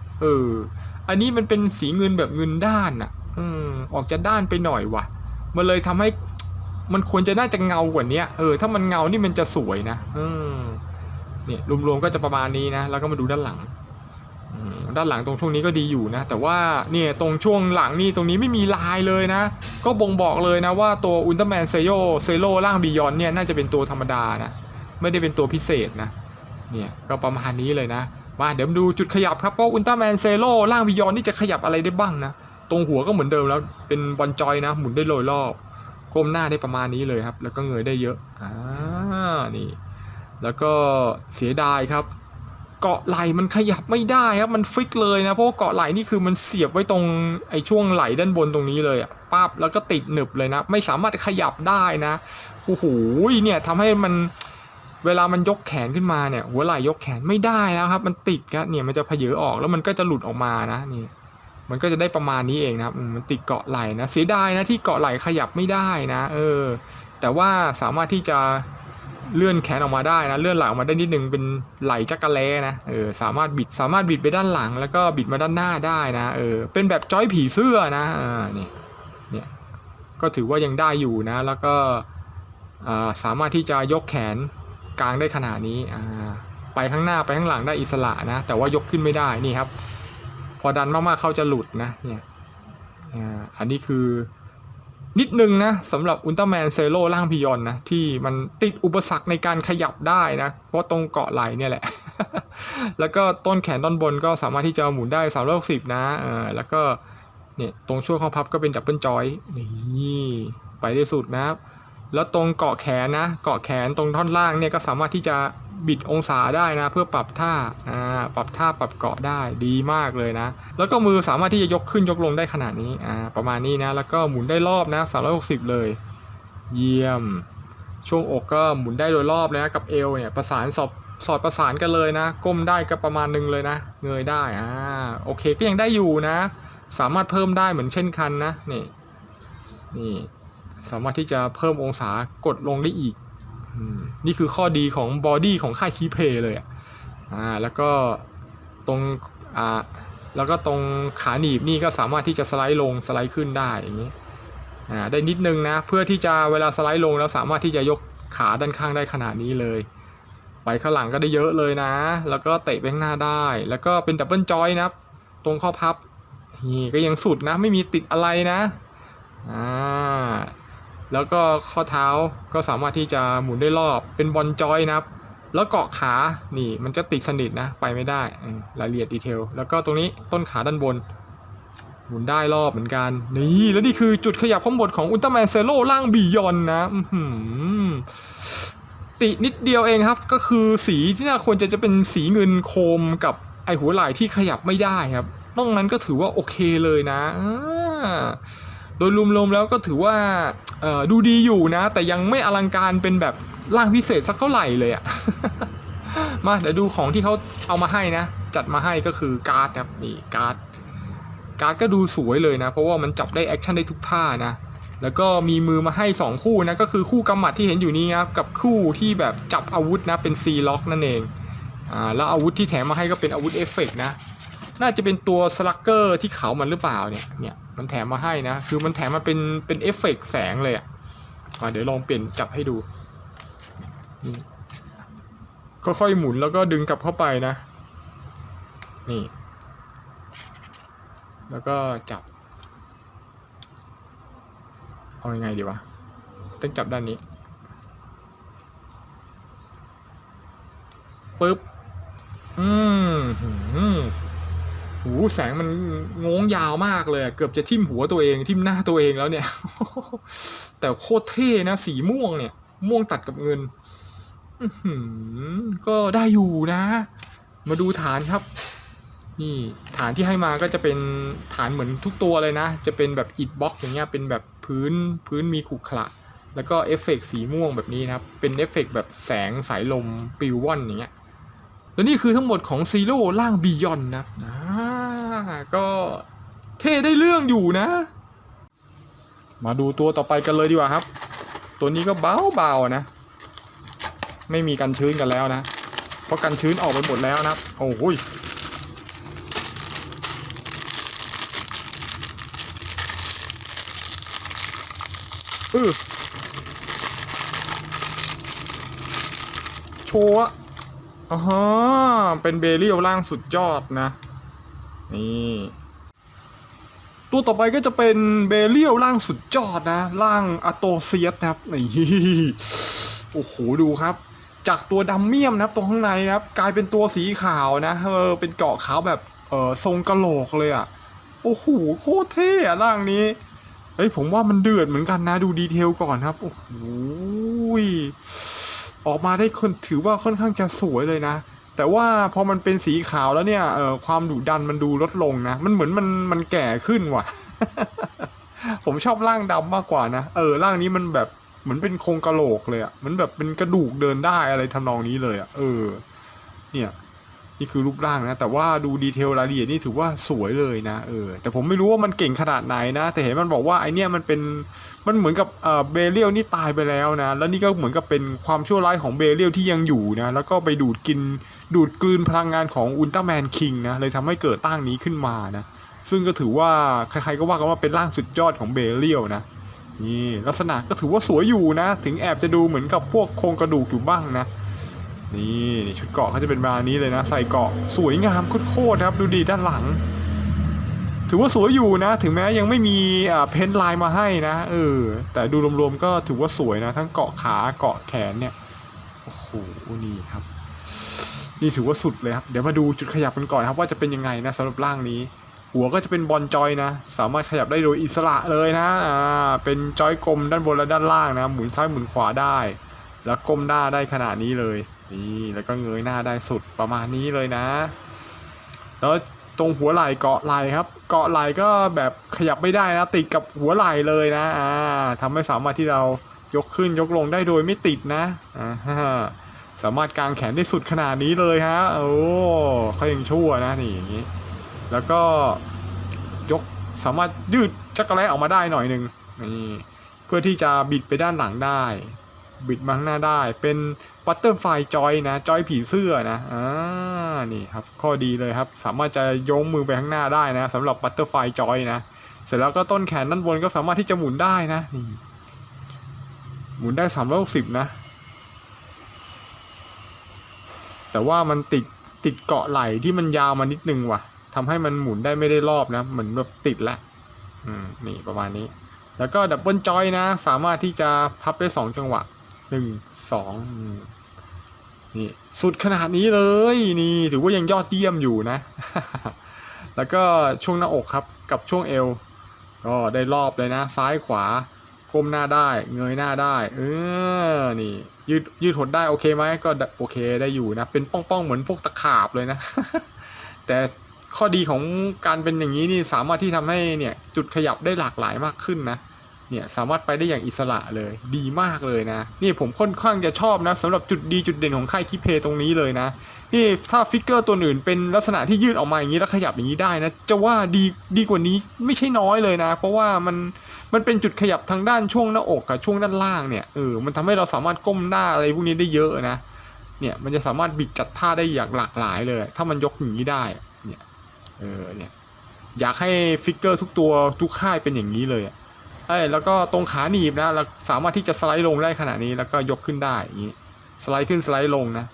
อันนี้มันเป็นสีเงินแบบเงินด้านอ่ะออกจะด้านไปหน่อยว่ะมันเลยทำให้มันควรจะน่าจะเงากว่านี้ถ้ามันเงานี่มันจะสวยนะเนี่ยรวมๆก็จะประมาณนี้นะแล้วก็มาดูด้านหลังด้านหลังตรงช่วงนี้ก็ดีอยู่นะแต่ว่าเนี่ยตรงช่วงหลังนี่ตรงนี้ไม่มีลายเลยนะก็บ่งบอกเลยนะว่าตัวอุลตร้าแมนเซโร่ร่างบียอนเนี่ยน่าจะเป็นตัวธรรมดานะไม่ได้เป็นตัวพิเศษนะเนี่ยก็ประมาณนี้เลยนะมาเดี๋ยวดูจุดขยับครับเพราะอุลตร้าแมนเซโร่ร่างบียอนนี่จะขยับอะไรได้บ้างนะตรงหัวก็เหมือนเดิมแล้วเป็นบอลจอยนะหมุนได้100 รอบก้มหน้าได้ประมาณนี้เลยครับแล้วก็เงยได้เยอะนี่แล้วก็เสียดายครับเกาะไหล่มันขยับไม่ได้ครับมันฟิกเลยนะเพราะว่าเกาะไหล่นี่คือมันเสียบไว้ตรงไอ้ช่วงไหล่ด้านบนตรงนี้เลยอ่ะปั๊บแล้วก็ติดหนึบเลยนะไม่สามารถขยับได้นะโอ้โหเนี่ยทำให้มัน เวลามันยกแขนขึ้นมาเนี่ยหัวไหล่ยกแขนไม่ได้แล้วครับมันติดครับเนี่ยมันจะเพเยอออกแล้วมันก็จะหลุดออกมานะนี่มันก็จะได้ประมาณนี้เองนะครับมันติดเกาะไหล่นะเสียดายนะที่เกาะไหล่ขยับไม่ได้นะแต่ว่าสามารถที่จะเลื่อนแขนออกมาได้นะเลื่อนหลังออกมาได้นิดนึงเป็นไหล่จักระแลนะสามารถบิดไปด้านหลังแล้วก็บิดมาด้านหน้าได้นะเป็นแบบจอยผีเสื้อนะนี่เนี่ยก็ถือว่ายังได้อยู่นะแล้วก็สามารถที่จะยกแขนกลางได้ขนาดนี้ไปข้างหน้าไปข้างหลังได้อิสระนะแต่ว่ายกขึ้นไม่ได้นี่ครับพอดันมากๆเขาจะหลุดนะเนี่ยอันนี้คือนิดนึงนะสำหรับอุลตร้าแมนเซโร่ร่างพิยอนนะที่มันติดอุปสรรคในการขยับได้นะเพราะตรงเกาะไหล่เนี่ยแหละ แล้วก็ต้นแขนต้นบนก็สามารถที่จะหมุนได้360นะแล้วก็เนี่ยตรงช่วงข้อพับก็เป็นดับเบิลจอยนี่ไปได้สุดนะครับแล้วตรงเกาะแขนนะเกาะแขนตรงท่อนล่างเนี่ยก็สามารถที่จะบิดองศาได้นะเพื่อปรับท่าปรับเกาะได้ดีมากเลยนะแล้วก็มือสามารถที่จะยกขึ้นยกลงได้ขนาดนี้ประมาณนี้นะแล้วก็หมุนได้รอบนะ360เลยเยี่ยมช่วงอกก็หมุนได้โดยรอบเลยนะกับเอวเนี่ยประสานสอดประสานกันเลยนะก้มได้ก็ประมาณนึงเลยนะเงยได้โอเคก็ยังได้อยู่นะสามารถเพิ่มได้เหมือนเช่นกันนะนี่สามารถที่จะเพิ่มองศากดลงได้อีกนี่คือข้อดีของบอดี้ของค่ายคีเพย์เลยแล้วก็ตรงแล้วก็ตรงขาหนีบนี่ก็สามารถที่จะสไลด์ลงสไลด์ขึ้นได้อย่างนี้ได้นิดนึงนะเพื่อที่จะเวลาสไลด์ลงแล้วสามารถที่จะยกขาด้านข้างได้ขนาดนี้เลยไปข้างหลังก็ได้เยอะเลยนะแล้วก็เตะไปข้างหน้าได้แล้วก็เป็นดับเบิลจอยนะครับตรงข้อพับนี่ก็ยังสุดนะไม่มีติดอะไรนะแล้วก็ข้อเท้าก็สามารถที่จะหมุนได้รอบเป็นบอลจอยนะครับแล้วเกาะขานี่มันจะติดสนิทนะไปไม่ได้รายละเอียดดีเทลแล้วก็ตรงนี้ต้นขาด้านบนหมุนได้รอบเหมือนกันนี่แล้วนี่คือจุดขยับข้างบนของอุลตร้าแมนเซโร่ร่างบียอนนะตินิดเดียวเองครับก็คือสีที่น่าควรจะเป็นสีเงินโคมกับไอหัวไหล่ที่ขยับไม่ได้ครับนอกนั้นก็ถือว่าโอเคเลยนะโดยรวมๆแล้วก็ถือว่าดูดีอยู่นะแต่ยังไม่อลังการเป็นแบบร่างพิเศษสักเท่าไหร่เลยมาเดี๋ยวดูของที่เขาเอามาให้นะจัดมาให้ก็คือการ์ดครับนี่การ์ดก็ดูสวยเลยนะเพราะว่ามันจับได้แอคชั่นได้ทุกท่านะแล้วก็มีมือมาให้2คู่นะก็คือคู่กำหมัดที่เห็นอยู่นี้ครับกับคู่ที่แบบจับอาวุธนะเป็นซีล็อกนั่นเองแล้วอาวุธที่แถมมาให้ก็เป็นอาวุธเอฟเฟกต์นะน่าจะเป็นตัวสลักเกอร์ที่เขามันหรือเปล่าเนี่ยมันแถมมาให้นะคือมันแถมมาเป็นเอฟเฟกต์แสงเลยเดี๋ยวลองเปลี่ยนจับให้ดูค่อยๆหมุนแล้วก็ดึงกลับเข้าไปนะนี่แล้วก็จับเอายังไงดีวะต้องจับด้านนี้ปึ๊บหูแสงมันงงยาวมากเลยเกือบจะทิ่มหัวตัวเองทิ่มหน้าตัวเองแล้วเนี่ย แต่โคตรเท่นะสีม่วงเนี่ยม่วงตัดกับเงินก็ได้อยู่นะมาดูฐานครับนี่ฐานที่ให้มาก็จะเป็นฐานเหมือนทุกตัวเลยนะจะเป็นแบบอิฐบล็อกอย่างเงี้ยเป็นแบบพื้นมีขรุขระแล้วก็เอฟเฟกต์สีม่วงแบบนี้นะครับเป็นเอฟเฟกต์แบบแสงสายลมปิวว่อนอย่างเงี้ยแล้วนี่คือทั้งหมดของซีโร่ร่างบียอนนะก็เท่ได้เรื่องอยู่นะมาดูตัวต่อไปกันเลยดีกว่าครับตัวนี้ก็เบาๆนะไม่มีกันชื้นกันแล้วนะเพราะกันชื้นออกไปหมดแล้วนะครับโอ้โหโชว์เป็นเบเรียลร่างสุดยอดนะนี่ตัวต่อไปก็จะเป็นเบเรียลร่างสุดยอดนะร่างอะโตเซียสนะครับนี่โอ้โหดูครับจากตัวดำเมี่ยมนะครับตรงข้างในนะครับกลายเป็นตัวสีขาวนะเป็นเกาะขาวแบบทรงกะโหลกเลยโอ้โหโคตรเท่ร่างนี้ผมว่ามันเดือดเหมือนกันนะดูดีเทลก่อนครับโอ้โหออกมาได้ถือว่าค่อนข้างจะสวยเลยนะแต่ว่าพอมันเป็นสีขาวแล้วเนี่ยความดุดันมันดูลดลงนะมันเหมือนมันแก่ขึ้นว่ะ ผมชอบร่างดำมากกว่านะร่างนี้มันแบบ เหมือนเป็นโครงกะโหลกเลยอ่ะเหมือนแบบเป็นกระดูกเดินได้อะไรทำนองนี้เลยอ่ะเนี่ยนี่คือรูปร่างนะแต่ว่าดูดีเทลรายละเอียดนี่ถือว่าสวยเลยนะแต่ผมไม่รู้ว่ามันเก่งขนาดไหนนะแต่เห็นมันบอกว่าไอเนี่ยมันเหมือนกับเบเรียลนี่ตายไปแล้วนะแล้วนี่ก็เหมือนกับเป็นความชั่วร้ายของเบเรียลที่ยังอยู่นะแล้วก็ไปดูดกลืนพลังงานของอุลตร้าแมนคิงนะเลยทำให้เกิดร่างนี้ขึ้นมานะซึ่งก็ถือว่าใครๆก็ว่ากันว่าเป็นร่างสุดยอดของเบเรียลนะนี่ลักษณะก็ถือว่าสวยอยู่นะถึงแอบจะดูเหมือนกับพวกโครงกระดูกอยู่บ้างนะนี่ชุดเกราะเขาจะเป็นแบบนี้เลยนะใส่เกราะสวยงามโคตรครับดูดีด้านหลังถือว่าสวยอยู่นะถึงแม้ยังไม่มีเพ้นท์ลายมาให้นะแต่ดูรวมๆก็ถือว่าสวยนะทั้งเกราะขาเกราะแขนเนี่ยโอ้โหนี่ครับนี่ถือว่าสุดเลยครับเดี๋ยวมาดูจุดขยับกันก่อนครับว่าจะเป็นยังไงนะสำหรับร่างนี้หัวก็จะเป็นบอลจอยนะสามารถขยับได้โดยอิสระเลยนะเป็นจอยกลมด้านบนและด้านล่างนะหมุนซ้ายหมุนขวาได้แล้วก้มหน้าได้ขนาดนี้เลยนี่แล้วก็เงยหน้าได้สุดประมาณนี้เลยนะแล้วตรงหัวไหล่เกาะไหล่ครับเกาะไหล่ก็แบบขยับไม่ได้นะติดกับหัวไหล่เลยนะทำให้สามารถที่เรายกขึ้นยกลงได้โดยไม่ติดนะสามารถกางแขนได้สุดขนาดนี้เลยฮะโอ้เขายังชั่วนะนี่อย่างนี้แล้วก็ยกสามารถยืดจักรแล้ออกมาได้หน่อยหนึ่งนี่เพื่อที่จะบิดไปด้านหลังได้บิดมาข้างหน้าได้เป็นบัตเตอร์ไฟจอยนะจอยผีเสื้อนะนี่ครับข้อดีเลยครับสามารถจะโยงมือไปข้างหน้าได้นะสำหรับบัตเตอร์ไฟจอยนะเสร็จแล้วก็ต้นแขนด้านบนก็สามารถที่จะหมุนได้นะนี่หมุนได้360นะแต่ว่ามันติดเกาะไหล่ที่มันยาวมานิดนึงว่ะทำให้มันหมุนได้ไม่ได้รอบนะเหมือนแบบติดละนี่ประมาณนี้แล้วก็ดับเบิลจอยนะสามารถที่จะพับได้2จังหวะ1 2นี่สุดขนาดนี้เลยนี่ถือว่ายังยอดเยี่ยมอยู่นะ แล้วก็ช่วงหน้าอกครับกับช่วงเอวก็ได้รอบเลยนะซ้ายขวาก้มหน้าได้เงยหน้าได้นี่ยืดหดได้โอเคไหมก็โอเคได้อยู่นะเป็นป้องๆเหมือนพวกตะขาบเลยนะ แต่ข้อดีของการเป็นอย่างนี้นี่สามารถที่ทำให้เนี่ยจุดขยับได้หลากหลายมากขึ้นนะเนี่ยสามารถไปได้อย่างอิสระเลยดีมากเลยนะนี่ผมค่อนข้างจะชอบนะสำหรับจุดดีจุดเด่นของค่ายคิเพตรงนี้เลยนะนี่ถ้าฟิกเกอร์ตัวอื่นเป็นลักษณะที่ยืดออกมาอย่างนี้แล้วขยับอย่างนี้ได้นะจะว่าดีกว่านี้ไม่ใช่น้อยเลยนะเพราะว่ามันเป็นจุดขยับทางด้านช่วงหน้าอกกับช่วงด้านล่างเนี่ยมันทำให้เราสามารถก้มหน้าอะไรพวกนี้ได้เยอะนะเนี่ยมันจะสามารถบิดจัดท่าได้อย่างหลากหลายเลยถ้ามันยกอย่างนี้ได้เนี่ยเนี่ยอยากให้ฟิกเกอร์ทุกตัวทุกค่ายเป็นอย่างนี้เลยแล้วก็ตรงขาหนีบนะเราสามารถที่จะสไลด์ลงได้ขนาดนี้แล้วก็ยกขึ้นได้อย่างนี้สไลด์ขึ้นสไลด์ลงนะ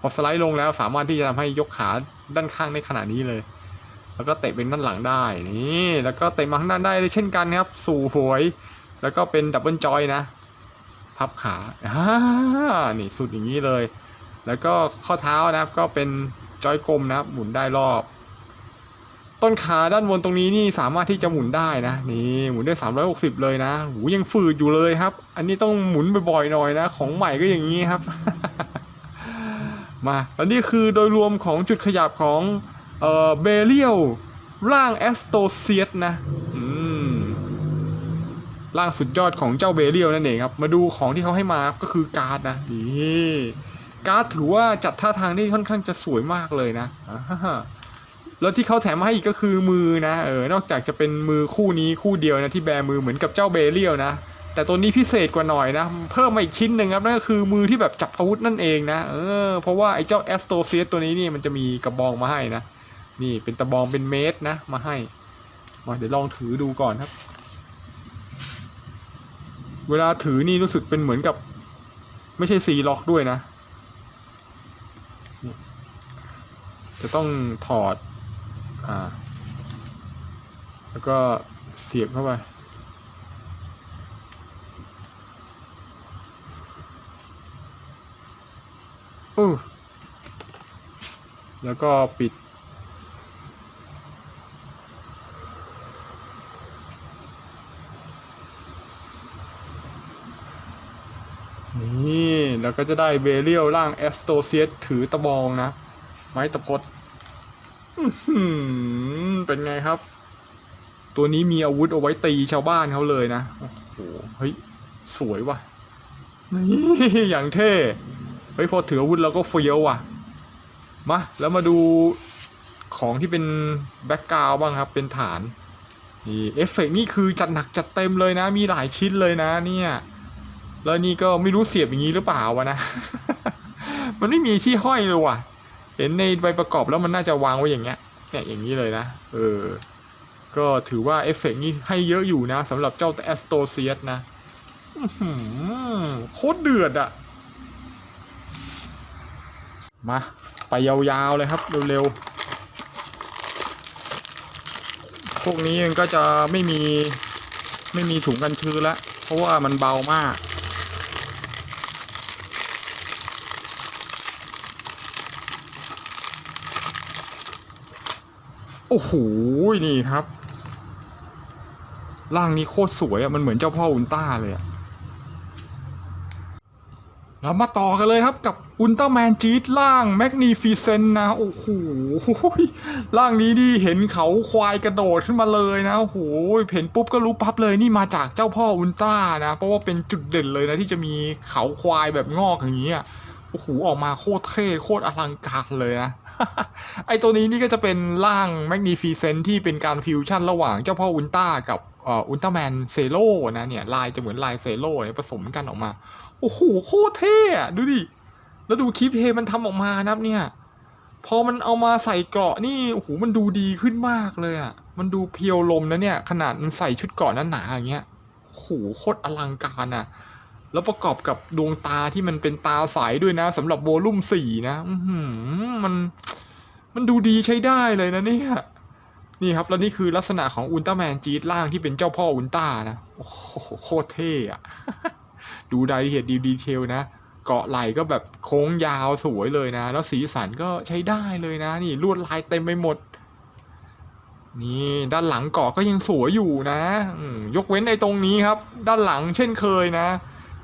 พอสไลด์ลงแล้วสามารถที่จะทำให้ยกขาด้านข้างได้ขนาดนี้เลยแล้วก็เตะเป็นด้านหลังได้นี่แล้วก็เตะมาข้างด้านได้เช่นกันครับสู่หวยแล้วก็เป็นดับเบิลจอยนะพับขานี่สุดอย่างนี้เลยแล้วก็ข้อเท้านะครับก็เป็นจอยกลมนะครับหมุนได้รอบต้นขาด้านบนตรงนี้นี่สามารถที่จะหมุนได้นะนี่หมุนได้360เลยนะหูยังฝืดอยู่เลยครับอันนี้ต้องหมุนบ่อยๆหน่อยนะของใหม่ก็อย่างนี้ครับ มาแล้วนี่คือโดยรวมของจุดขยับของเบเรียลร่างแอสโตเซียสนะร่างสุดยอดของเจ้าเบเรียลนั่นเองครับมาดูของที่เขาให้มาก็คือการ์ดนะนี่การ์ดถือว่าจัดท่าทางได้ค่อนข้างจะสวยมากเลยนะแล้วที่เขาแถมมาให้อีกก็คือมือนะนอกจากจะเป็นมือคู่นี้คู่เดียวนะที่แบมือเหมือนกับเจ้าเบเรียลนะแต่ตัวนี้พิเศษกว่าหน่อยนะเพิ่มมาอีกชิ้นหนึ่งครับนั่นก็คือมือที่แบบจับอาวุธนั่นเองนะเพราะว่าไอ้เจ้าแอสโตเซียสตัวนี้นี่มันจะมีกระบองมาให้นะนี่เป็นตะบองเป็นเมตรนะมาให้มาเดี๋ยวลองถือดูก่อนครับเวลาถือนี่รู้สึกเป็นเหมือนกับไม่ใช่ซีล็อกด้วยนะจะต้องถอดแล้วก็เสียบเข้าไปแล้วก็ปิดนี่แล้วก็จะได้เบเรียลร่างแอสโตเซียสถือตะบองนะไม้ตะพดเป็นไงครับตัวนี้มีอาวุธเอาไว้ตีชาวบ้านเขาเลยนะโอ้โหเฮ้ยสวยว่ะ นี่อย่างเท่เฮ้ยพอถืออาวุธเราก็เฟี้ยวว่ะมาแล้วมาดูของที่เป็นแบ็กกราวด์บ้างครับเป็นฐานนี่เอฟเฟกต์นี่คือจัดหนักจัดเต็มเลยนะมีหลายชิ้นเลยนะเนี่ยแล้วนี่ก็ไม่รู้เสียบอย่างนี้หรือเปล่าวะนะ มันไม่มีที่ห้อยเลยว่ะเห็นในใบประกอบแล้วมันน่าจะวางไว้อย่างเงี้ยเนี่ยอย่างนี้เลยนะก็ถือว่าเอฟเฟกต์นี้ให้เยอะอยู่นะสำหรับเจ้าแอสโตเซียสนะโคตรเดือดอะมาไปยาวๆเลยครับเร็วๆพวกนี้มันก็จะไม่มีถุงกันชื้นแล้วเพราะว่ามันเบามากโอ้โหนี่ครับร่างนี้โคตรสวยอะมันเหมือนเจ้าพ่ออุลตร้าเลยอะเรามาต่อกันเลยครับกับอุลตร้าแมนจี๊ดร่างแมกนีฟิเซนนะโอ้โหร่างนี้ดิเห็นเขาควายกระโดดขึ้นมาเลยนะโอ้โหเห็นปุ๊บก็รู้ปั๊บเลยนี่มาจากเจ้าพ่ออุลตร้านะเพราะว่าเป็นจุดเด่นเลยนะที่จะมีเขาควายแบบงอกอย่างนี้อ่ะโอ้โหออกมาโคตรเท่โคตรอลังการเลยนะ ไอตัวนี้นี่ก็จะเป็นร่างแมกนีฟิเซนที่เป็นการฟิวชั่นระหว่างเจ้าพ่ออุลตร้ากับอุลตร้าแมนเซโร่นะเนี่ยลายจะเหมือนลายเซโร่เนี่ยผสมกันออกมาโอ้โหโคตรเท่อะดูดิแล้วดูคลิปเฮมันทำออกมานะครับเนี่ยพอมันเอามาใส่เกราะนี่โอ้โหมันดูดีขึ้นมากเลยอะมันดูเพียวลมนะเนี่ยขนาดมันใส่ชุดเกราะหนาๆอย่างเงี้ยโอ้โหโคตรอลังการอะแล้วประกอบกับดวงตาที่มันเป็นตาใสด้วยนะสำหรับโวลุ่ม4นะมันดูดีใช้ได้เลยนะเนี่ยนี่ครับแล้วนี่คือลักษณะของอุลตร้าแมนจี๊ดล่างที่เป็นเจ้าพ่ออุลตร้านะโอ้โหโคตรเท่อะ ดูรายละเอียดดีเทลนะเกาะไหล่ก็แบบโค้งยาวสวยเลยนะแล้วสีสันก็ใช้ได้เลยนะนี่ลวดลายเต็มไปหมดนี่ด้านหลังเกาะก็ยังสวยอยู่นะยกเว้นในตรงนี้ครับด้านหลังเช่นเคยนะ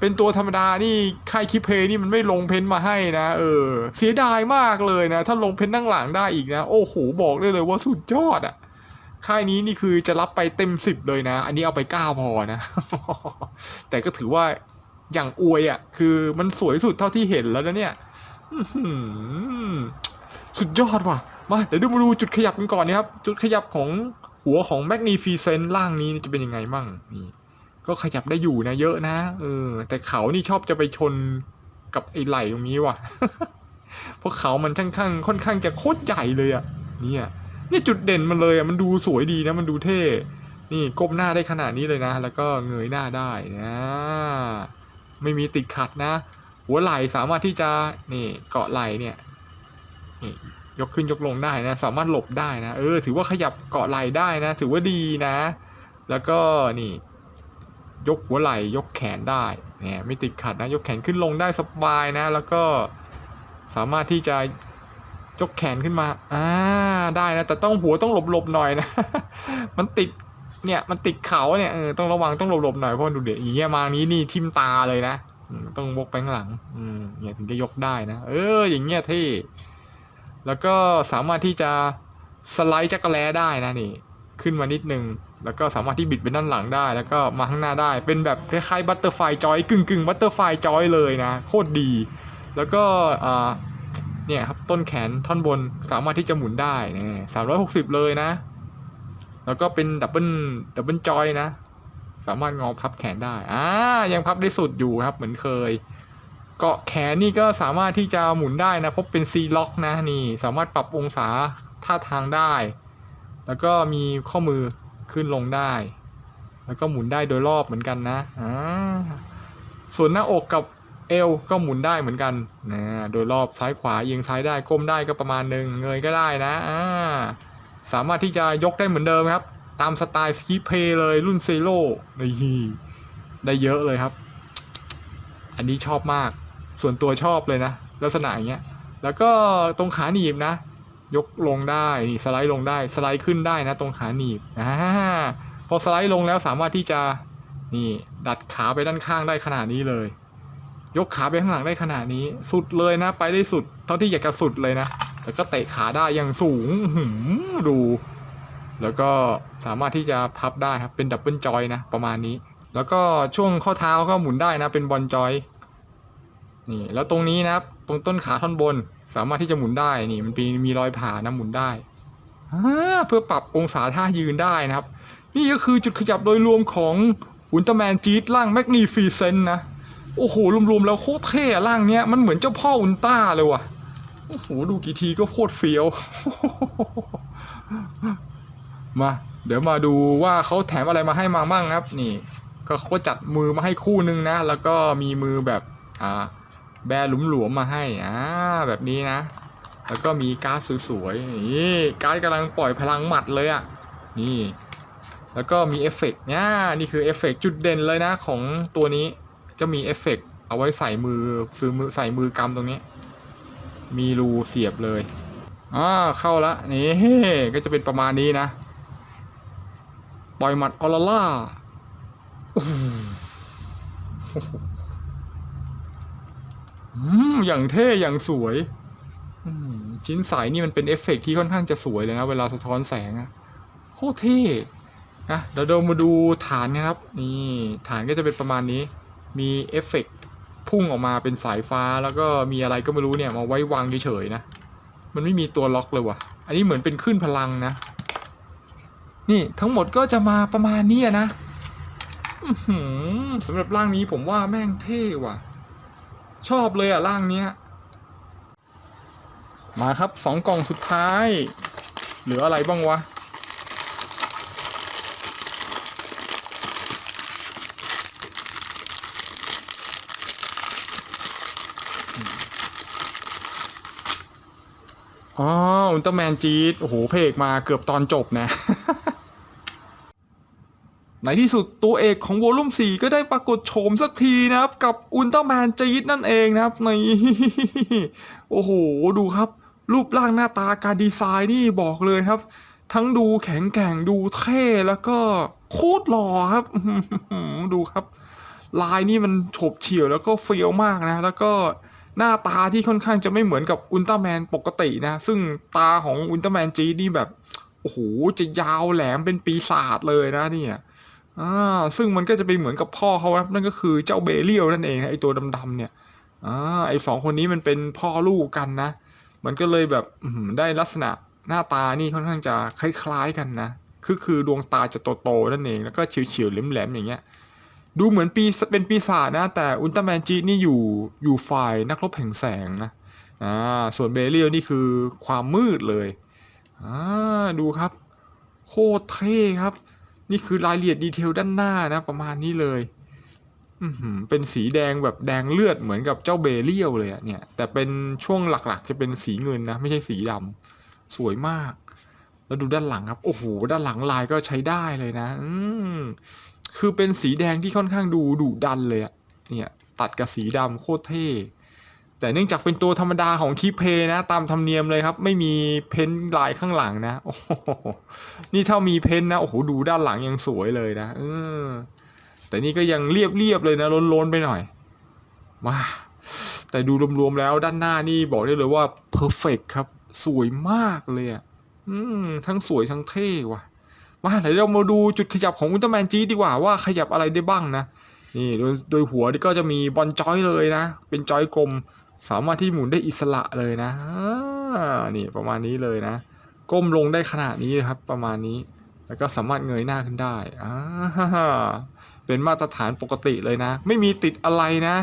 เป็นตัวธรรมดานี่ค่ายคิเพนี่มันไม่ลงเพ้นมาให้นะเสียดายมากเลยนะถ้าลงเพ้นด้านหลังได้อีกนะโอ้โหบอกได้เลยว่าสุดยอดอ่ะค่ายนี้นี่คือจะรับไปเต็ม10เลยนะอันนี้เอาไป9พอนะ แต่ก็ถือว่าอย่างอวยอ่ะคือมันสวยสุดเท่าที่เห็นแล้วนะเนี่ยสุดยอดว่ะมาเดี๋ยวมาดูจุดขยับกันก่อนนะครับจุดขยับของหัวของแมกนีฟีเซนล่างนี้จะเป็นยังไงมั่งนี่ก็ขยับได้อยู่นะเยอะนะแต่เขานี่ชอบจะไปชนกับไอ้ไหล่ตรงนี้ว่ะ เพราะเขามันค่อนข้างจะโคตรใหญ่เลยอ่ะเนี่ยจุดเด่นมันเลยอ่ะมันดูสวยดีนะมันดูเท่นี่ก้มหน้าได้ขนาดนี้เลยนะแล้วก็เงยหน้าได้นะไม่มีติดขัดนะหัวไหล่สามารถที่จะนี่เกาะไหล่เนี่ยนี่ยกขึ้นยกลงได้นะสามารถหลบได้นะถือว่าขยับเกาะไหล่ได้นะถือว่าดีนะแล้วก็นี่ยกหัวไหล่ยกแขนได้เนี่ยไม่ติดขัดนะยกแขนขึ้นลงได้สบายนะแล้วก็สามารถที่จะยกแขนขึ้นมาได้นะแต่ต้องหัวต้องหลบหน่อยนะ มันติดเนี่ยมันติดเขาเนี่ยต้องระวังต้องหลบหน่อยเพราะดูเดี๋ยวอย่างเงี้ยมานี้นี่ทิ่มตาเลยนะต้องวกไปข้างหลังเนี่ยถึงจะยกได้นะอย่างเงี้ยที่แล้วก็สามารถที่จะสไลด์จักรแล้ได้นะนี่ขึ้นมานิดนึงแล้วก็สามารถที่บิดไปด้านหลังได้แล้วก็มาข้างหน้าได้เป็นแบบคล้ายๆบัตเตอร์ไฟจอยกึ่งบัตเตอร์ไฟจอยเลยนะโคตรดีแล้วก็เนี่ยครับต้นแขนท่อนบนสามารถที่จะหมุนได้เนี่ย360เลยนะแล้วก็เป็นดับเบิลจอยนะสามารถงอพับแขนได้ยังพับได้สุดอยู่ครับเหมือนเคยเกาะแขนนี่ก็สามารถที่จะหมุนได้นะเพราะเป็นซีล็อกนะนี่สามารถปรับองศาท่าทางได้แล้วก็มีข้อมือขึ้นลงได้แล้วก็หมุนได้โดยรอบเหมือนกันนะส่วนหน้าอกกับเอวก็หมุนได้เหมือนกันนะโดยรอบซ้ายขวาเอียงซ้ายได้ก้มได้ก็ประมาณนึงเงยก็ได้นะสามารถที่จะยกได้เหมือนเดิมครับตามสไตล์สกีเพย์เลยรุ่นเซโร่นี่ได้เยอะเลยครับอันนี้ชอบมากส่วนตัวชอบเลยนะลักษณะอย่างเงี้ยแล้วก็ตรงขาหนีบนะยกลงได้นี่สไลด์ลงได้สไลด์ขึ้นได้นะตรงขาหนีบพอสไลด์ลงแล้วสามารถที่จะนี่ดัดขาไปด้านข้างได้ขนาดนี้เลยยกขาไปข้างหลังได้ขนาดนี้สุดเลยนะไปได้สุดเท่าที่อยากจะสุดเลยนะแล้วก็เตะขาได้อย่างสูงดูแล้วก็สามารถที่จะพับได้ครับเป็นดับเบิลจอยนะประมาณนี้แล้วก็ช่วงข้อเท้าก็หมุนได้นะเป็นบอลจอย นี่แล้วตรงนี้นะครับตรงต้นขาท่อนบนสามารถที่จะหมุนได้นี่มันมีรอยผ่านะหมุนได้เพื่อปรับองศาท่ายืนได้นะครับนี่ก็คือจุดขยับโดยรวมของอุลตร้าแมนจี๊ดร่างแมกนีฟีเซนต์นะโอ้โหรวมๆแล้วโคตรเท่ร่างเนี้ยมันเหมือนเจ้าพ่ออุลตร้าเลยว่ะโอ้โหดูกี่ทีก็โคตรเฟี้ยวมาเดี๋ยวมาดูว่าเขาแถมอะไรมาให้มาบ้างครับนี่ก็เขาก็จัดมือมาให้คู่นึงนะแล้วก็มีมือแบบแบร์หลวมๆมาให้แบบนี้นะแล้วก็มีการ์ดสวยๆนี่การ์ดกำลังปล่อยพลังหมัดเลยอ่ะนี่แล้วก็มีเอฟเฟกต์นี่คือเอฟเฟกต์จุดเด่นเลยนะของตัวนี้จะมีเอฟเฟกต์เอาไว้ใส่มือใส่มือกำตรงนี้มีรูเสียบเลยเข้าละนี่ก็จะเป็นประมาณนี้นะปล่อยหมัดออร่าล่าอย่างเท่อย่างสวยชิ้นใสนี่มันเป็นเอฟเฟกต์ที่ค่อนข้างจะสวยเลยนะเวลาสะท้อนแสงโคตรเท่นะเดี๋ยวเรามาดูฐานนะครับนี่ฐานก็จะเป็นประมาณนี้มีเอฟเฟกต์พุ่งออกมาเป็นสายฟ้าแล้วก็มีอะไรก็ไม่รู้เนี่ยมาไว้วางเฉยๆนะมันไม่มีตัวล็อกเลยว่ะอันนี้เหมือนเป็นคลื่นพลังนะนี่ทั้งหมดก็จะมาประมาณนี้นะสำหรับร่างนี้ผมว่าแม่งเท่ว่ะชอบเลยร่างเนี้ยมาครับ2 กล่องสุดท้ายเหลืออะไรบ้างวะอุลตร้าแมนจี๊ดโอ้โหเพกมาเกือบตอนจบนะ ในที่สุดตัวเอกของวอลลุ่ม4ก็ได้ปรากฏโฉมสักทีนะครับกับอุลตร้าแมนจี๊ดนั่นเองนะครับใน โอ้โหดูครับรูปร่างหน้าตาการดีไซน์นี่บอกเลยครับทั้งดูแข็งแกร่งดูเท่แล้วก็โคตรหล่อครับ ดูครับลายนี่มันโฉบเฉี่ยวแล้วก็เฟี้ยวมากนะแล้วก็หน้าตาที่ค่อนข้างจะไม่เหมือนกับอุลตร้าแมนปกตินะซึ่งตาของอุลตร้าแมนจี๊ดนี่แบบโอ้โหจะยาวแหลมเป็นปีศาจเลยนะเนี่ยซึ่งมันก็จะไปเหมือนกับพ่อเขาครับนั่นก็คือเจ้าเบเลียวนั่นเองไอตัวดำๆเนี่ยไอ2 คนนี้มันเป็นพ่อลูกกันนะมันก็เลยแบบได้ลักษณะหน้าตานี่ค่อนข้างจะคล้ายๆกันนะคือดวงตาจะโตๆนั่นเองแล้วก็เฉียวๆแหลมๆอย่างเงี้ยดูเหมือนเป็นปีศาจนะแต่อุลตร้าแมนจีนี่อยู่ฝ่ายนักรบแห่งแสงนะส่วนเบเลียวนี่คือความมืดเลยดูครับโคตรเท่ครับนี่คือรายละเอียดดีเทลด้านหน้านะประมาณนี้เลยเป็นสีแดงแบบแดงเลือดเหมือนกับเจ้าเบเลียวเลยเนี่ยแต่เป็นช่วงหลักๆจะเป็นสีเงินนะไม่ใช่สีดำสวยมากแล้วดูด้านหลังครับโอ้โหด้านหลังลายก็ใช้ได้เลยนะคือเป็นสีแดงที่ค่อนข้างดูดุดันเลยเนี่ยตัดกับสีดำโคตรเท่แต่เนื่องจากเป็นตัวธรรมดาของคีเพนะตามธรรมเนียมเลยครับไม่มีเพ้นลายข้างหลังนะโอ้โหนี่ถ้ามีเพ้นนะโอ้โหดูด้านหลังยังสวยเลยนะแต่นี่ก็ยังเรียบเลยนะล้นๆไปหน่อยมาแต่ดูรวมๆแล้วด้านหน้านี่บอกได้เลยว่าเพอร์เฟกครับสวยมากเลยทั้งสวยทั้งเท่ว่ะมาเดี๋ยวเรามาดูจุดขยับของอุลตร้าแมนจี๊ดดีกว่าว่าขยับอะไรได้บ้างนะนี่โดยหัวนี่ก็จะมีบอลจอยเลยนะเป็นจอยกลมสามารถที่หมุนได้อิสระเลยนะนี่ประมาณนี้เลยนะก้มลงได้ขนาดนี้ครับประมาณนี้แล้วก็สามารถเงยหน้าขึ้นได้เป็นมาตรฐานปกติเลยนะไม่มีติดอะไรนะ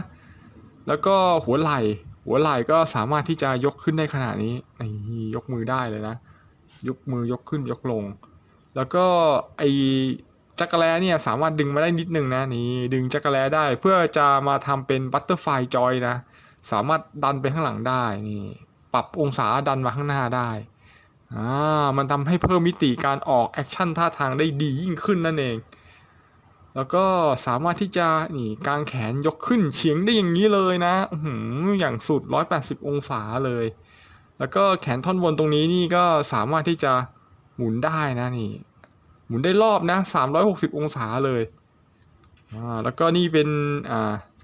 แล้วก็หัวไหล่ก็สามารถที่จะยกขึ้นได้ขนาดนี้นี่ยกมือได้เลยนะยกมือยกขึ้นยกลงแล้วก็ไอจักรแลเนี่ยสามารถดึงมาได้นิดนึงนะนี่ดึงจักรแลได้เพื่อจะมาทำเป็นบัตเตอร์ไฟจอยนะสามารถดันไปข้างหลังได้นี่ปรับองศาดันมาข้างหน้าได้มันทำให้เพิ่มมิติการออกแอคชั่นท่าทางได้ดียิ่งขึ้นนั่นเองแล้วก็สามารถที่จะนี่กางแขนยกขึ้นเฉียงได้อย่างนี้เลยนะอย่างสุด180องศาเลยแล้วก็แขนท่อนบนตรงนี้นี่ก็สามารถที่จะหมุนได้นะนี่หมุนได้รอบนะ360องศาเลยแล้วก็นี่เป็น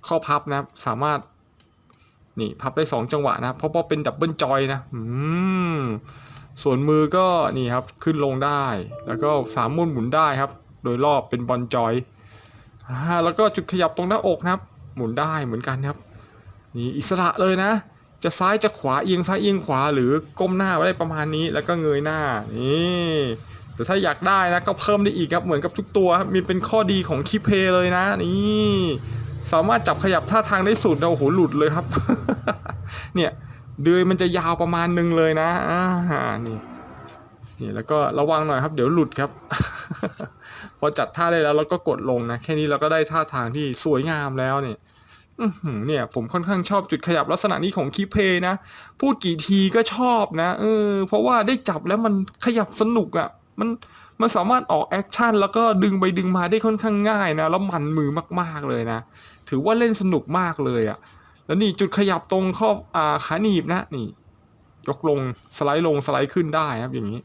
ข้อพับนะสามารถนี่พับได้2จังหวะนะเพราะเป็นดับเบิลจอยนะส่วนมือก็นี่ครับขึ้นลงได้แล้วก็สามารถหมุนได้ครับโดยรอบเป็นบอลจอยแล้วก็จุดขยับตรงหน้าอกนะครับหมุนได้เหมือนกันครับ นี่อิสระเลยนะจะซ้ายจะขวาเอียงซ้ายเอียงขวาหรือก้มหน้าไว้ได้ประมาณนี้แล้วก็เงยหน้านี่แต่ถ้าอยากได้นะก็เพิ่มได้อีกครับเหมือนกับทุกตัวครับมีเป็นข้อดีของคีเพย์เลยนะนี่สามารถจับขยับท่าทางได้สุดโอ้โหหลุดเลยครับ เนี่ยเดือยมันจะยาวประมาณนึงเลยนะนี่แล้วก็ระวังหน่อยครับเดี๋ยวหลุดครับ พอจัดท่าได้แล้วเราก็กดลงนะแค่นี้เราก็ได้ท่าทางที่สวยงามแล้วเนี่ยผมค่อนข้างชอบจุดขยับลักษณะนี้ของคีเพย์นะพูดกี่ทีก็ชอบนะเพราะว่าได้จับแล้วมันขยับสนุกอ่ะมันสามารถออกแอคชั่นแล้วก็ดึงไปดึงมาได้ค่อนข้างง่ายนะแล้วมันมือมากๆเลยนะถือว่าเล่นสนุกมากเลยอ่ะแล้วนี่จุดขยับตรงข้อขาหนีบนะนี่ยกลงสไลด์ลงสไลด์ขึ้นได้ครับอย่างนี้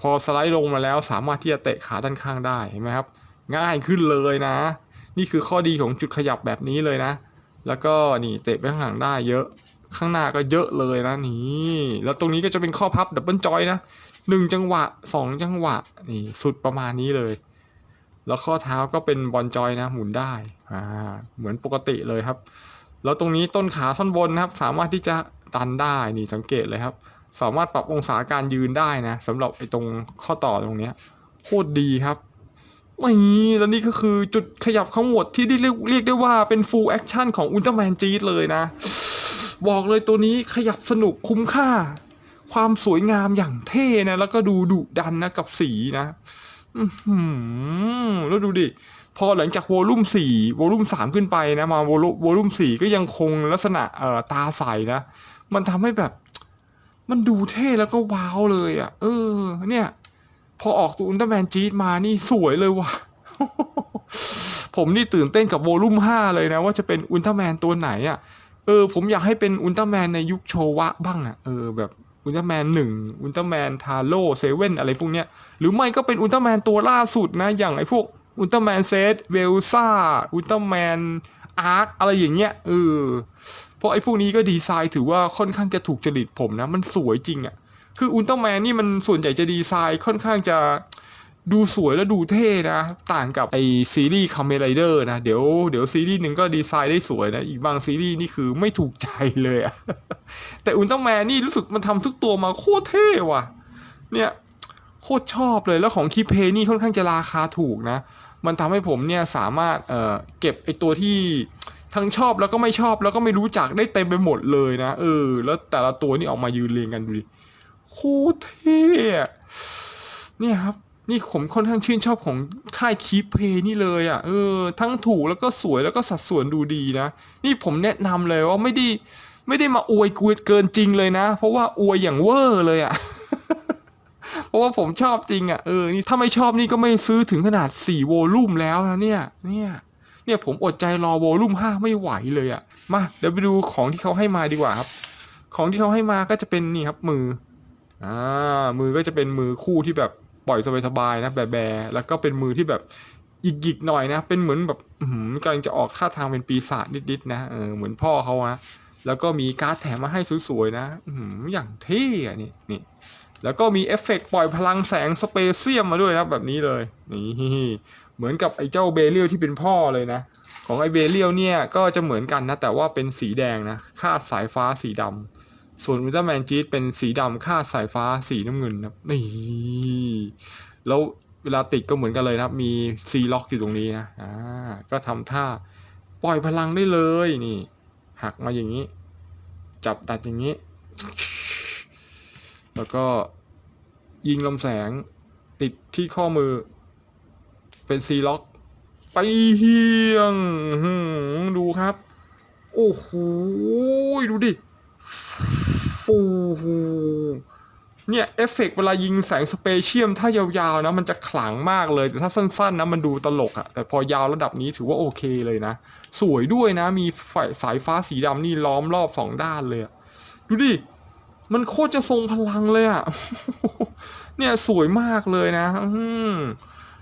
พอสไลด์ลงมาแล้วสามารถที่จะเตะขาด้านข้างได้เห็นไหมครับง่ายขึ้นเลยนะนี่คือข้อดีของจุดขยับแบบนี้เลยนะแล้วก็นี่เตะไปข้างหลังได้เยอะข้างหน้าก็เยอะเลยนะนี่แล้วตรงนี้ก็จะเป็นข้อพับดับเบิลจอยนะ1จังหวะ2จังหวะนี่สุดประมาณนี้เลยแล้วข้อเท้าก็เป็นบอลจอยนะหมุนได้เหมือนปกติเลยครับแล้วตรงนี้ต้นขาท่อนบนนะครับสามารถที่จะดันได้นี่สังเกตเลยครับสามารถปรับองศาการยืนได้นะสำหรับไอ้ตรงข้อต่อตรงนี้โคตรดีครับนี่แล้วนี่ก็คือจุดขยับทั้งหมดที่เรียกได้ว่าเป็น full action ของอุลตร้าแมนจี๊ดเลยนะบอกเลยตัวนี้ขยับสนุกคุ้มค่าความสวยงามอย่างเท่นะแล้วก็ดูดุดันนะกับสีนะแล้วดูดิพอหลังจากวอลลุ่ม4วอลลุ่ม3ขึ้นไปนะมาวอลลุ่ม4ก็ยังคงลักษณะตาใสนะมันทำให้แบบมันดูเท่แล้วก็ว้าวเลยอ่ะเนี่ยพอออกตัวอุลตร้าแมนจี๊ดมานี่สวยเลยว่ะ ผมนี่ตื่นเต้นกับวอลลุ่ม5เลยนะว่าจะเป็นอุลตร้าแมนตัวไหนอ่ะผมอยากให้เป็นอุลตร้าแมนในยุคโชวะบ้างอ่ะแบบอุลตร้าแมน1อุลตร้าแมนทาโร่เซเว่นอะไรพวกเนี้ยหรือไม่ก็เป็นอุลตร้าแมนตัวล่าสุดนะอย่างไอ้พวกอุลตร้าแมนเซธเวลซ่าอุลตร้าแมนอาร์คอะไรอย่างเงี้ยเพราะไอ้พวกนี้ก็ดีไซน์ถือว่าค่อนข้างจะถูกจริตผมนะมันสวยจริงอ่ะคืออุลตร้าแมนนี่มันส่วนใหญ่จะดีไซน์ค่อนข้างจะดูสวยและดูเท่นะต่างกับไอซีรีส์คาเมนไรเดอร์นะเดี๋ยวซีรีส์หนึ่งก็ดีไซน์ได้สวยนะอีกบางซีรีส์นี่คือไม่ถูกใจเลยอะแต่อุลตร้าแมนนี่รู้สึกมันทำทุกตัวมาโคตรเท่ว่ะเนี่ยโคตรชอบเลยแล้วของคีเพนี่ค่อนข้างจะราคาถูกนะมันทำให้ผมเนี่ยสามารถเก็บไอตัวที่ทั้งชอบแล้วก็ไม่ชอบแล้วก็ไม่รู้จักได้เต็มไปหมดเลยนะแล้วแต่ละตัวนี่ออกมายืนเรียงกันดูดิโคตรเท่เนี่ยครับนี่ผมค่อนข้างชื่นชอบของค่ายคีเพย์นี่เลยอ่ะทั้งถูกแล้วก็สวยแล้วก็สัดส่วนดูดีนะนี่ผมแนะนำเลยว่าไม่ได้มาอวยเกินจริงเลยนะเพราะว่าอวยอย่างเวอร์เลยอ่ะ เพราะว่าผมชอบจริงอ่ะนี่ถ้าไม่ชอบนี่ก็ไม่ซื้อถึงขนาด4โวลูมแล้วนะเนี่ยผมอดใจรอโวลูม5ไม่ไหวเลยอ่ะมาเดี๋ยวไปดูของที่เขาให้มาดีกว่าครับของที่เขาให้มาก็จะเป็นนี่ครับมือก็จะเป็นมือคู่ที่แบบปล่อยสบายๆนะแบแล้วก็เป็นมือที่แบบหยิกๆหน่อยนะเป็นเหมือนแบบกำลังจะออกท่าทางเป็นปีศาจนิดๆนะเหมือนพ่อเขานะแล้วก็มีการ์ดแถมมาให้สวยๆนะอย่างเท่อะนี่แล้วก็มีเอฟเฟกต์ปล่อยพลังแสงสเปเซียมมาด้วยนะแบบนี้เลยนี่เหมือนกับไอ้เจ้าเบเรียลที่เป็นพ่อเลยนะของไอ้เบเรียลเนี่ยก็จะเหมือนกันนะแต่ว่าเป็นสีแดงนะคาดสายฟ้าสีดำส่วนอุลตร้าแมนจี๊ดเป็นสีดำคาดสายฟ้าสีน้ำเงินนะนี่แล้วเวลาติดก็เหมือนกันเลยนะมีซีล็อกอยู่ตรงนี้นะก็ทำท่าปล่อยพลังได้เลยนี่หักมาอย่างนี้จับดัดอย่างนี้แล้วก็ยิงลำแสงติดที่ข้อมือเป็นซีล็อกไปเฮียงดูครับโอ้โหดูดิฟูเนี่ยเอฟเฟกต์เวลายิงแสงสเปเชียมถ้ายาวๆนะมันจะขลังมากเลยแต่ถ้าสั้นๆนะมันดูตลกอะแต่พอยาวระดับนี้ถือว่าโอเคเลยนะสวยด้วยนะมีสายฟ้าสีดำนี่ล้อมรอบ2ด้านเลยดูดิมันโคตรจะทรงพลังเลยอะเนี่ยสวยมากเลยนะ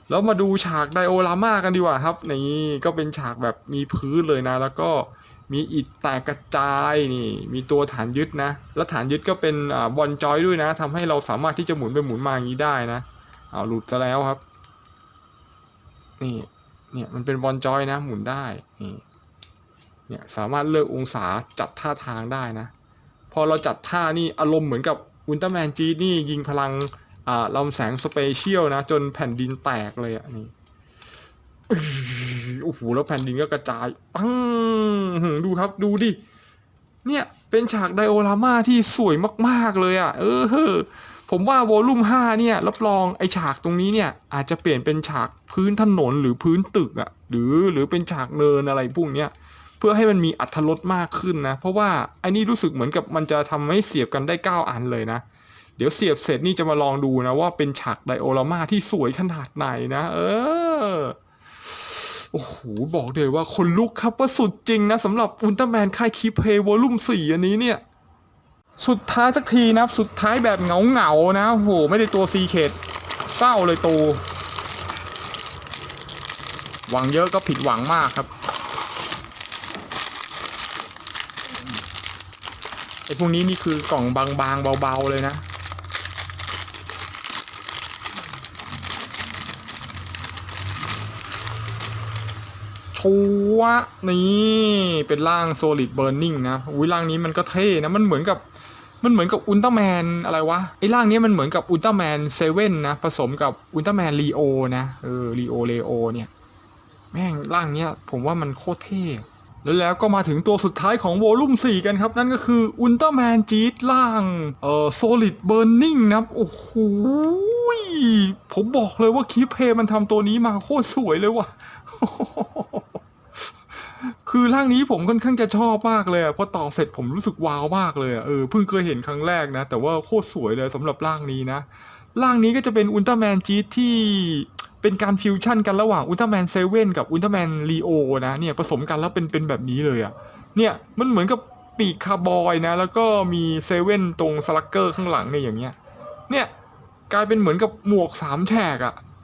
แล้วมาดูฉากไดโอราม่ากันดีกว่าครับนี่ก็เป็นฉากแบบมีพื้นเลยนะแล้วก็มีอิฐแตกกระจายนี่มีตัวฐานยึดนะแล้วฐานยึดก็เป็นบอลจอยด้วยนะทำให้เราสามารถที่จะหมุนไปหมุนมาอย่างนี้ได้นะเอาหลุดซะแล้วครับนี่เนี่ยมันเป็นบอลจอยนะหมุนได้นี่ เนี่ยสามารถเลือกองศาจัดท่าทางได้นะพอเราจัดท่านี่อารมณ์เหมือนกับอุลตร้าแมนจี๊ดนี่ยิงพลังลำแสงสเปเชียลนะจนแผ่นดินแตกเลยอ่ะนี่โอ้โหแล้วแผ่นดินก็กระจายปังดูครับดูดิเนี่ยเป็นฉากไดโอรามาที่สวยมากๆเลยอ่ะผมว่าวอลลุ่ม5เนี่ยรับรองไอฉากตรงนี้เนี่ยอาจจะเปลี่ยนเป็นฉากพื้นถนนหรือพื้นตึกอ่ะหรือเป็นฉากเนินอะไรพวกเนี้ยเพื่อให้มันมีอรรถรสมากขึ้นนะเพราะว่าไอ้นี่รู้สึกเหมือนกับมันจะทำให้เสียบกันได้9อันเลยนะเดี๋ยวเสียบเสร็จนี่จะมาลองดูนะว่าเป็นฉากไดโอรามาที่สวยขนาดไหนนะโอ้โหบอกเลยว่าคนลุกครับว่าสุดจริงนะสำหรับอุลตร้าแมนค่ายคีเพย์วอลลุ่ม4อันนี้เนี่ยสุดท้ายสักทีนะสุดท้ายแบบเหงาๆนะโหไม่ได้ตัวซีเคดเศร้าเลยตูหวังเยอะก็ผิดหวังมากครับไอ้พวกนี้นี่คือกล่องบางๆเบาๆเลยนะชัวนี่เป็นร่าง Solid Burning นะอุ้ยร่างนี้มันก็เท่นะมันเหมือนกับอุลตร้าแมนอะไรวะไอ้ร่างนี้มันเหมือนกับอุลตร้าแมนเซเว่นนะผสมกับอุลตร้าแมนลีโอนะลีโอเนี่ยแม่งร่างเนี้ยผมว่ามันโคตรเท่แล้วก็มาถึงตัวสุดท้ายของวอลลุ่ม4กันครับนั่นก็คืออุลตร้าแมนจี๊ดร่างSolid Burning นะโอ้โหผมบอกเลยว่าคีเพมันทำตัวนี้มาโคตรสวยเลยว่ะคือร่างนี้ผมค่อนข้างจะชอบมากเลยพอต่อเสร็จผมรู้สึกว้าวมากเลยเพิ่งเคยเห็นครั้งแรกนะแต่ว่าโคตรสวยเลยสำหรับร่างนี้นะร่างนี้ก็จะเป็นอุลตร้าแมนจี๊ดที่เป็นการฟิวชั่นกันระหว่างอุลตร้าแมนเซเว่นกับอุลตร้าแมนลีโอนะเนี่ยผสมกันแล้วเป็นแบบนี้เลยเนี่ยมันเหมือนกับปีกคาร์บอยนะแล้วก็มีเซเว่นตรงสลักเกอร์ข้างหลังเนี่ยอย่างเงี้ยเนี่ยกลายเป็นเหมือนกับหมวก3แฉก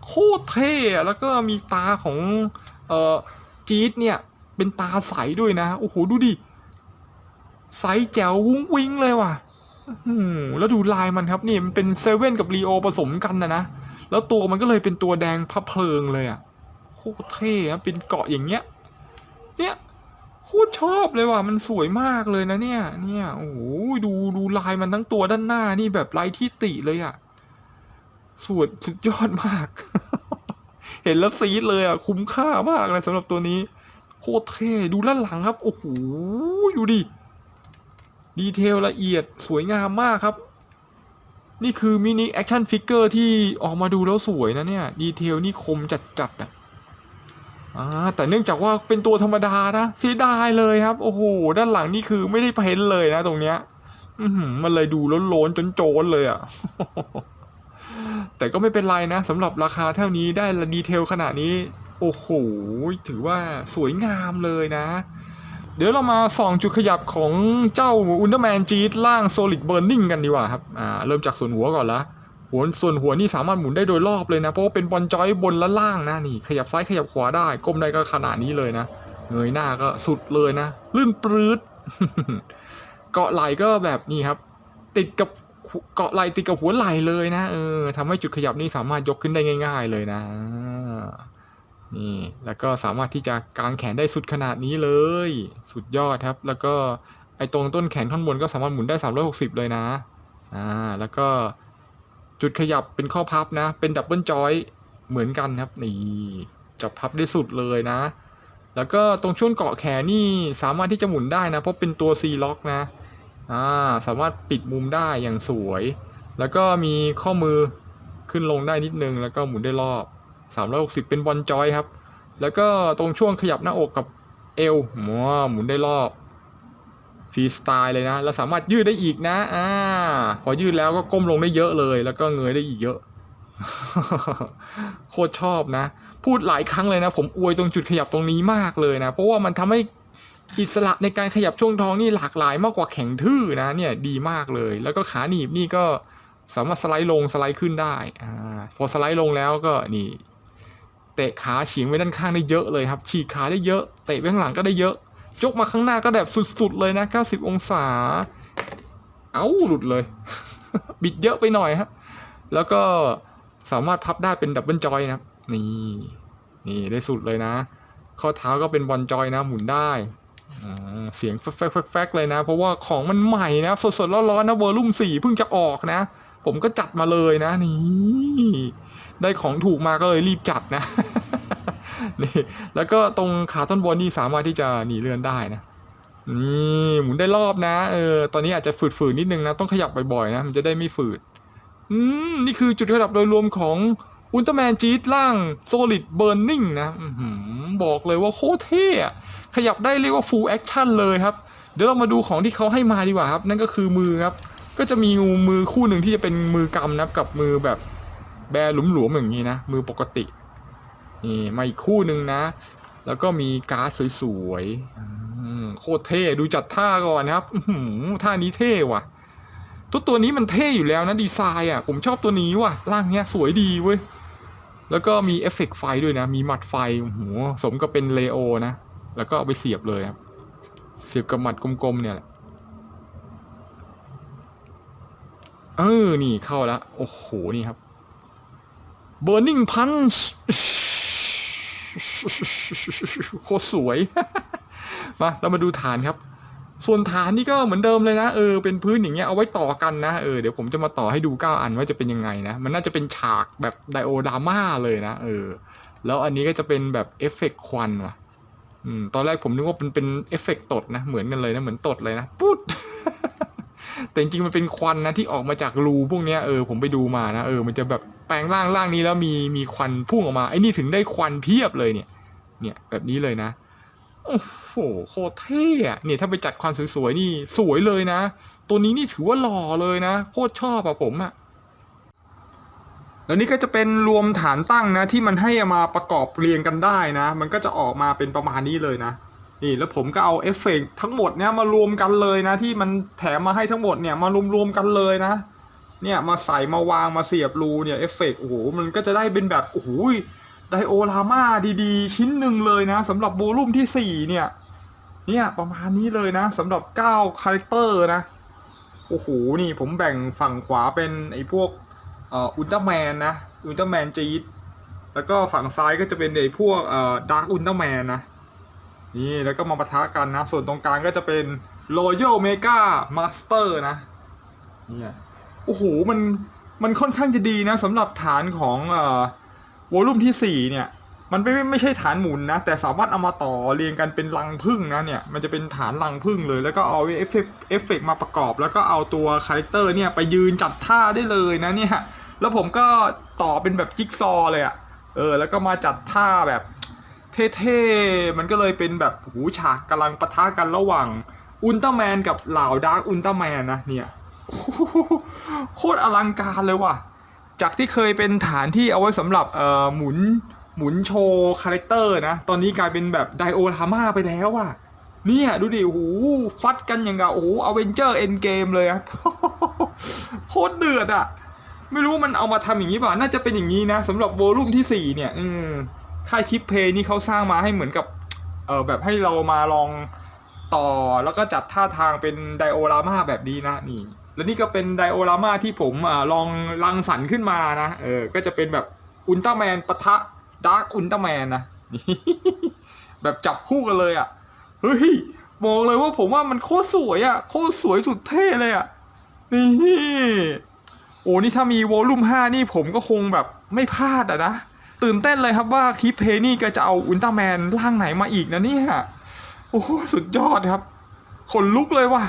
โคตรเท่แล้วก็มีตาของจี๊ดเนี่ยเป็นตาใสด้วยนะโอ้โหดูดิใสแจ๋ววุ้งวิ้งเลยว่ะแล้วดูลายมันครับนี่มันเป็นเซเว่นกับลีโอผสมกันนะแล้วตัวมันก็เลยเป็นตัวแดงพระเพลิงเลยโคตรเท่เป็นเกาะอย่างเงี้ยเนี่ยโคตรชอบเลยว่ะมันสวยมากเลยนะเนี่ยโอ้โหดูลายมันทั้งตัวด้านหน้านี่แบบไร้ที่ติเลยสุดยอดมาก เห็นแล้วซีดเลยคุ้มค่ามากเลยสำหรับตัวนี้โคตรเท่ดูด้านหลังครับโอ้โหดูดิดีเทลละเอียดสวยงามมากครับนี่คือมินิแอคชั่นฟิกเกอร์ที่ออกมาดูแล้วสวยนะเนี่ยดีเทลนี่คมจัดแต่เนื่องจากว่าเป็นตัวธรรมดานะเสียดายเลยครับโอ้โหด้านหลังนี่คือไม่ได้เพ้นเลยนะตรงเนี้ยมันเลยดูโล้นๆโจนเลยแต่ก็ไม่เป็นไรนะสำหรับราคาเท่านี้ได้ดีเทลขนาดนี้โอ้โหถือว่าสวยงามเลยนะเดี๋ยวเรามาส่องจุดขยับของเจ้าอุลตร้าแมนจี๊ดร่าง Solid Burning กันดีกว่าครับเริ่มจากส่วนหัวก่อนละส่วนหัวนี่สามารถหมุนได้โดยรอบเลยนะเพราะว่าเป็นบอลจอยบนและล่างนะนี่ขยับซ้ายขยับขวาได้ก้มได้ก็ขนาดนี้เลยนะเงยหน้าก็สุดเลยนะลื่นปลื้ด เกาะไหล่ก็แบบนี้ครับติดกับเกาะไหล่ติดกับหัวไหล่เลยนะทำให้จุดขยับนี่สามารถยกขึ้นได้ง่ายๆเลยนะนี่แล้วก็สามารถที่จะกางแขนได้สุดขนาดนี้เลยสุดยอดครับแล้วก็ไอ้ตรงต้นแขนท่อนบนก็สามารถหมุนได้360เลยนะแล้วก็จุดขยับเป็นข้อพับนะเป็นดับเบิลจอยเหมือนกันครับนี่จับพับได้สุดเลยนะแล้วก็ตรงช่วงเกาะแขนนี่สามารถที่จะหมุนได้นะเพราะเป็นตัว C lock นะสามารถปิดมุมได้อย่างสวยแล้วก็มีข้อมือขึ้นลงได้นิดนึงแล้วก็หมุนได้รอบ360เป็นบอลจอยครับแล้วก็ตรงช่วงขยับหน้าอกกับเอวหมุนได้รอบฟรีสไตล์เลยนะแล้วสามารถยืดได้อีกนะพอยืดแล้วก็ก้มลงได้เยอะเลยแล้วก็เงยได้อีกเยอะ โคตรชอบนะพูดหลายครั้งเลยนะผมอวยตรงจุดขยับตรงนี้มากเลยนะเพราะว่ามันทำให้อิสระในการขยับช่วงท้องนี่หลากหลายมากกว่าแข็งทื่อนะเนี่ยดีมากเลยแล้วก็ขาหนีบนี่ก็สามารถสไลด์ลงสไลด์ขึ้นได้พอสไลด์ลงแล้วก็นี่เตะขาเฉียงไว้ด้านข้างได้เยอะเลยครับฉีกขาได้เยอะเตะไปข้างหลังก็ได้เยอะยกมาข้างหน้าก็แบบสุดๆเลยนะ90องศาหลุดเลย บิดเยอะไปหน่อยครับแล้วก็สามารถพับได้เป็นดับเบิลจอยนะครับนี่ได้สุดเลยนะข้อเท้าก็เป็นบอลจอยนะหมุนได้ เสียงแฟกเลยนะเพราะว่าของมันใหม่นะสดๆร้อนๆนะวอลลุ่ม4เพิ่งจะออกนะผมก็จัดมาเลยนะนี่ได้ของถูกมาก็เลยรีบจัดนะนี่แล้วก็ตรงขาต้นบนนี่สามารถที่จะหนีเลื่อนได้นะนี่หมุนได้รอบนะตอนนี้อาจจะฝืดๆนิดนึงนะต้องขยับบ่อยๆนะมันจะได้ไม่ฝืดนี่คือจุดระดับโดยรวมของอุลตร้าแมนจี๊ดล่าง Solid Burning นะบอกเลยว่าโคตรเท่ขยับได้เรียกว่า Full Action เลยครับเดี๋ยวเรามาดูของที่เขาให้มาดีกว่าครับนั่นก็คือมือครับก็จะมีมือคู่หนึ่งที่จะเป็นมือกำนะกับมือแบบแบหลวมๆอย่างนี้นะมือปกตินี่มาอีกคู่หนึ่งนะแล้วก็มีการ์ดสวยๆโคตรเท่ดูจัดท่าก่อนครับท่านี้เท่ว่ะตัวนี้มันเท่อยู่แล้วนะดีไซน์ผมชอบตัวนี้ว่ะร่างเนี้ยสวยดีเว้ยแล้วก็มีเอฟเฟกต์ไฟด้วยนะมีหมัดไฟสมกับเป็นเลโอนะแล้วก็เอาไปเสียบเลยครับเสียบกับหมัดกลมๆเนี่ยแหละนี่เข้าแล้วโอ้โหนี่ครับ Burning Punch โคตรสวยมาเรามาดูฐานครับส่วนฐานนี่ก็เหมือนเดิมเลยนะเป็นพื้นอย่างเงี้ยเอาไว้ต่อกันนะเดี๋ยวผมจะมาต่อให้ดู9อันว่าจะเป็นยังไงนะมันน่าจะเป็นฉากแบบไดโอดราม่าเลยนะแล้วอันนี้ก็จะเป็นแบบเอฟเฟกต์ควันว่ะตอนแรกผมนึกว่าเป็นเอฟเฟกต์ตดนะเหมือนกันเลยนะเหมือนตดเลยนะปุ๊ด แต่จริงๆมันเป็นควันนะที่ออกมาจากรูพวกเนี้ยผมไปดูมานะมันจะแบบแปลงร่างนี้แล้วมีควันพุ่งออกมาไอ้นี่ถึงได้ควันเพียบเลยเนี่ยแบบนี้เลยนะโอ้โหโคตรเท่เนี่ยถ้าไปจัดควันสวยๆนี่สวยเลยนะตัวนี้นี่ถือว่าหล่อเลยนะโคตรชอบผมแล้วนี่ก็จะเป็นรวมฐานตั้งนะที่มันให้มาประกอบเรียงกันได้นะมันก็จะออกมาเป็นประมาณนี้เลยนะนี่แล้วผมก็เอาเอฟเฟกต์ทั้งหมดเนี่ยมารวมกันเลยนะที่มันแถมมาให้ทั้งหมดเนี่ยมารวมกันเลยนะเนี่ยมาใส่มาวางมาเสียบรูเนี่ยเอฟเฟกต์โอ้โหมันก็จะได้เป็นแบบโอ้โหไดโอรามาดีๆชิ้นหนึ่งเลยนะสำหรับโวลุ่มที่4เนี่ยประมาณนี้เลยนะสำหรับ9คาแรคเตอร์นะโอ้โหนี่ผมแบ่งฝั่งขวาเป็นไอ้พวกอุลตร้าแมนนะอุลตร้าแมนจี๊ดแล้วก็ฝั่งซ้ายก็จะเป็นไอ้พวกดาร์กอุลตร้าแมนนะนี่แล้วก็มาปะทะกันนะส่วนตรงกลางก็จะเป็น Royal Mega Master นะเนี่ยโอ้โหมันค่อนข้างจะดีนะสำหรับฐานของวอลลุ่มที่4เนี่ยมันไม่ใช่ฐานหมุนนะแต่สามารถเอามาต่อเรียงกันเป็นรังผึ้งนะเนี่ยมันจะเป็นฐานรังผึ้งเลยแล้วก็เอาเอฟเฟกต์มาประกอบแล้วก็เอาตัวคาแรคเตอร์เนี่ยไปยืนจัดท่าได้เลยนะเนี่ยแล้วผมก็ต่อเป็นแบบจิ๊กซอเลยแล้วก็มาจัดท่าแบบเท่ๆมันก็เลยเป็นแบบหูฉากกำลังปะทะกันระหว่างอุลตร้าแมนกับเหล่าดาร์กอุลตร้าแมนนะเนี่ยโคตรอลังการเลยว่ะจากที่เคยเป็นฐานที่เอาไว้สำหรับหมุนโชว์คาแรคเตอร์นะตอนนี้กลายเป็นแบบไดโอราม่าไปแล้วว่ะเนี่ยดูดิโอ้โหฟัดกันอย่างกับโอ้โหอเวนเจอร์เอ็นเกมเลยครับโคตรเดือดไม่รู้มันเอามาทำอย่างนี้ป่ะน่าจะเป็นอย่างนี้นะสำหรับโวลุ่มที่4เนี่ยค่ายคลิปเพย์นี่เขาสร้างมาให้เหมือนกับแบบให้เรามาลองต่อแล้วก็จัดท่าทางเป็นไดโอราม่าแบบนี้นะนี่แล้วนี่ก็เป็นไดโอราม่าที่ผมลองรังสรรค์ขึ้นมานะก็จะเป็นแบบอุลตร้าแมนปะทะดาร์กอุลตร้าแมนนะแบบจับคู่กันเลยเฮ้ยบอกเลยว่าผมว่ามันโคตรสวยโคตรสวยสุดเท่เลยนี่โอ้นี่ถ้ามีวอลลุ่ม5นี่ผมก็คงแบบไม่พลาดนะตื่นเต้นเลยครับว่าคลิปเพนี่ก็จะเอาอุลตร้าแมนร่างไหนมาอีกนะเนี่ยโอ้สุดยอดครับขนลุกเลยว่ะ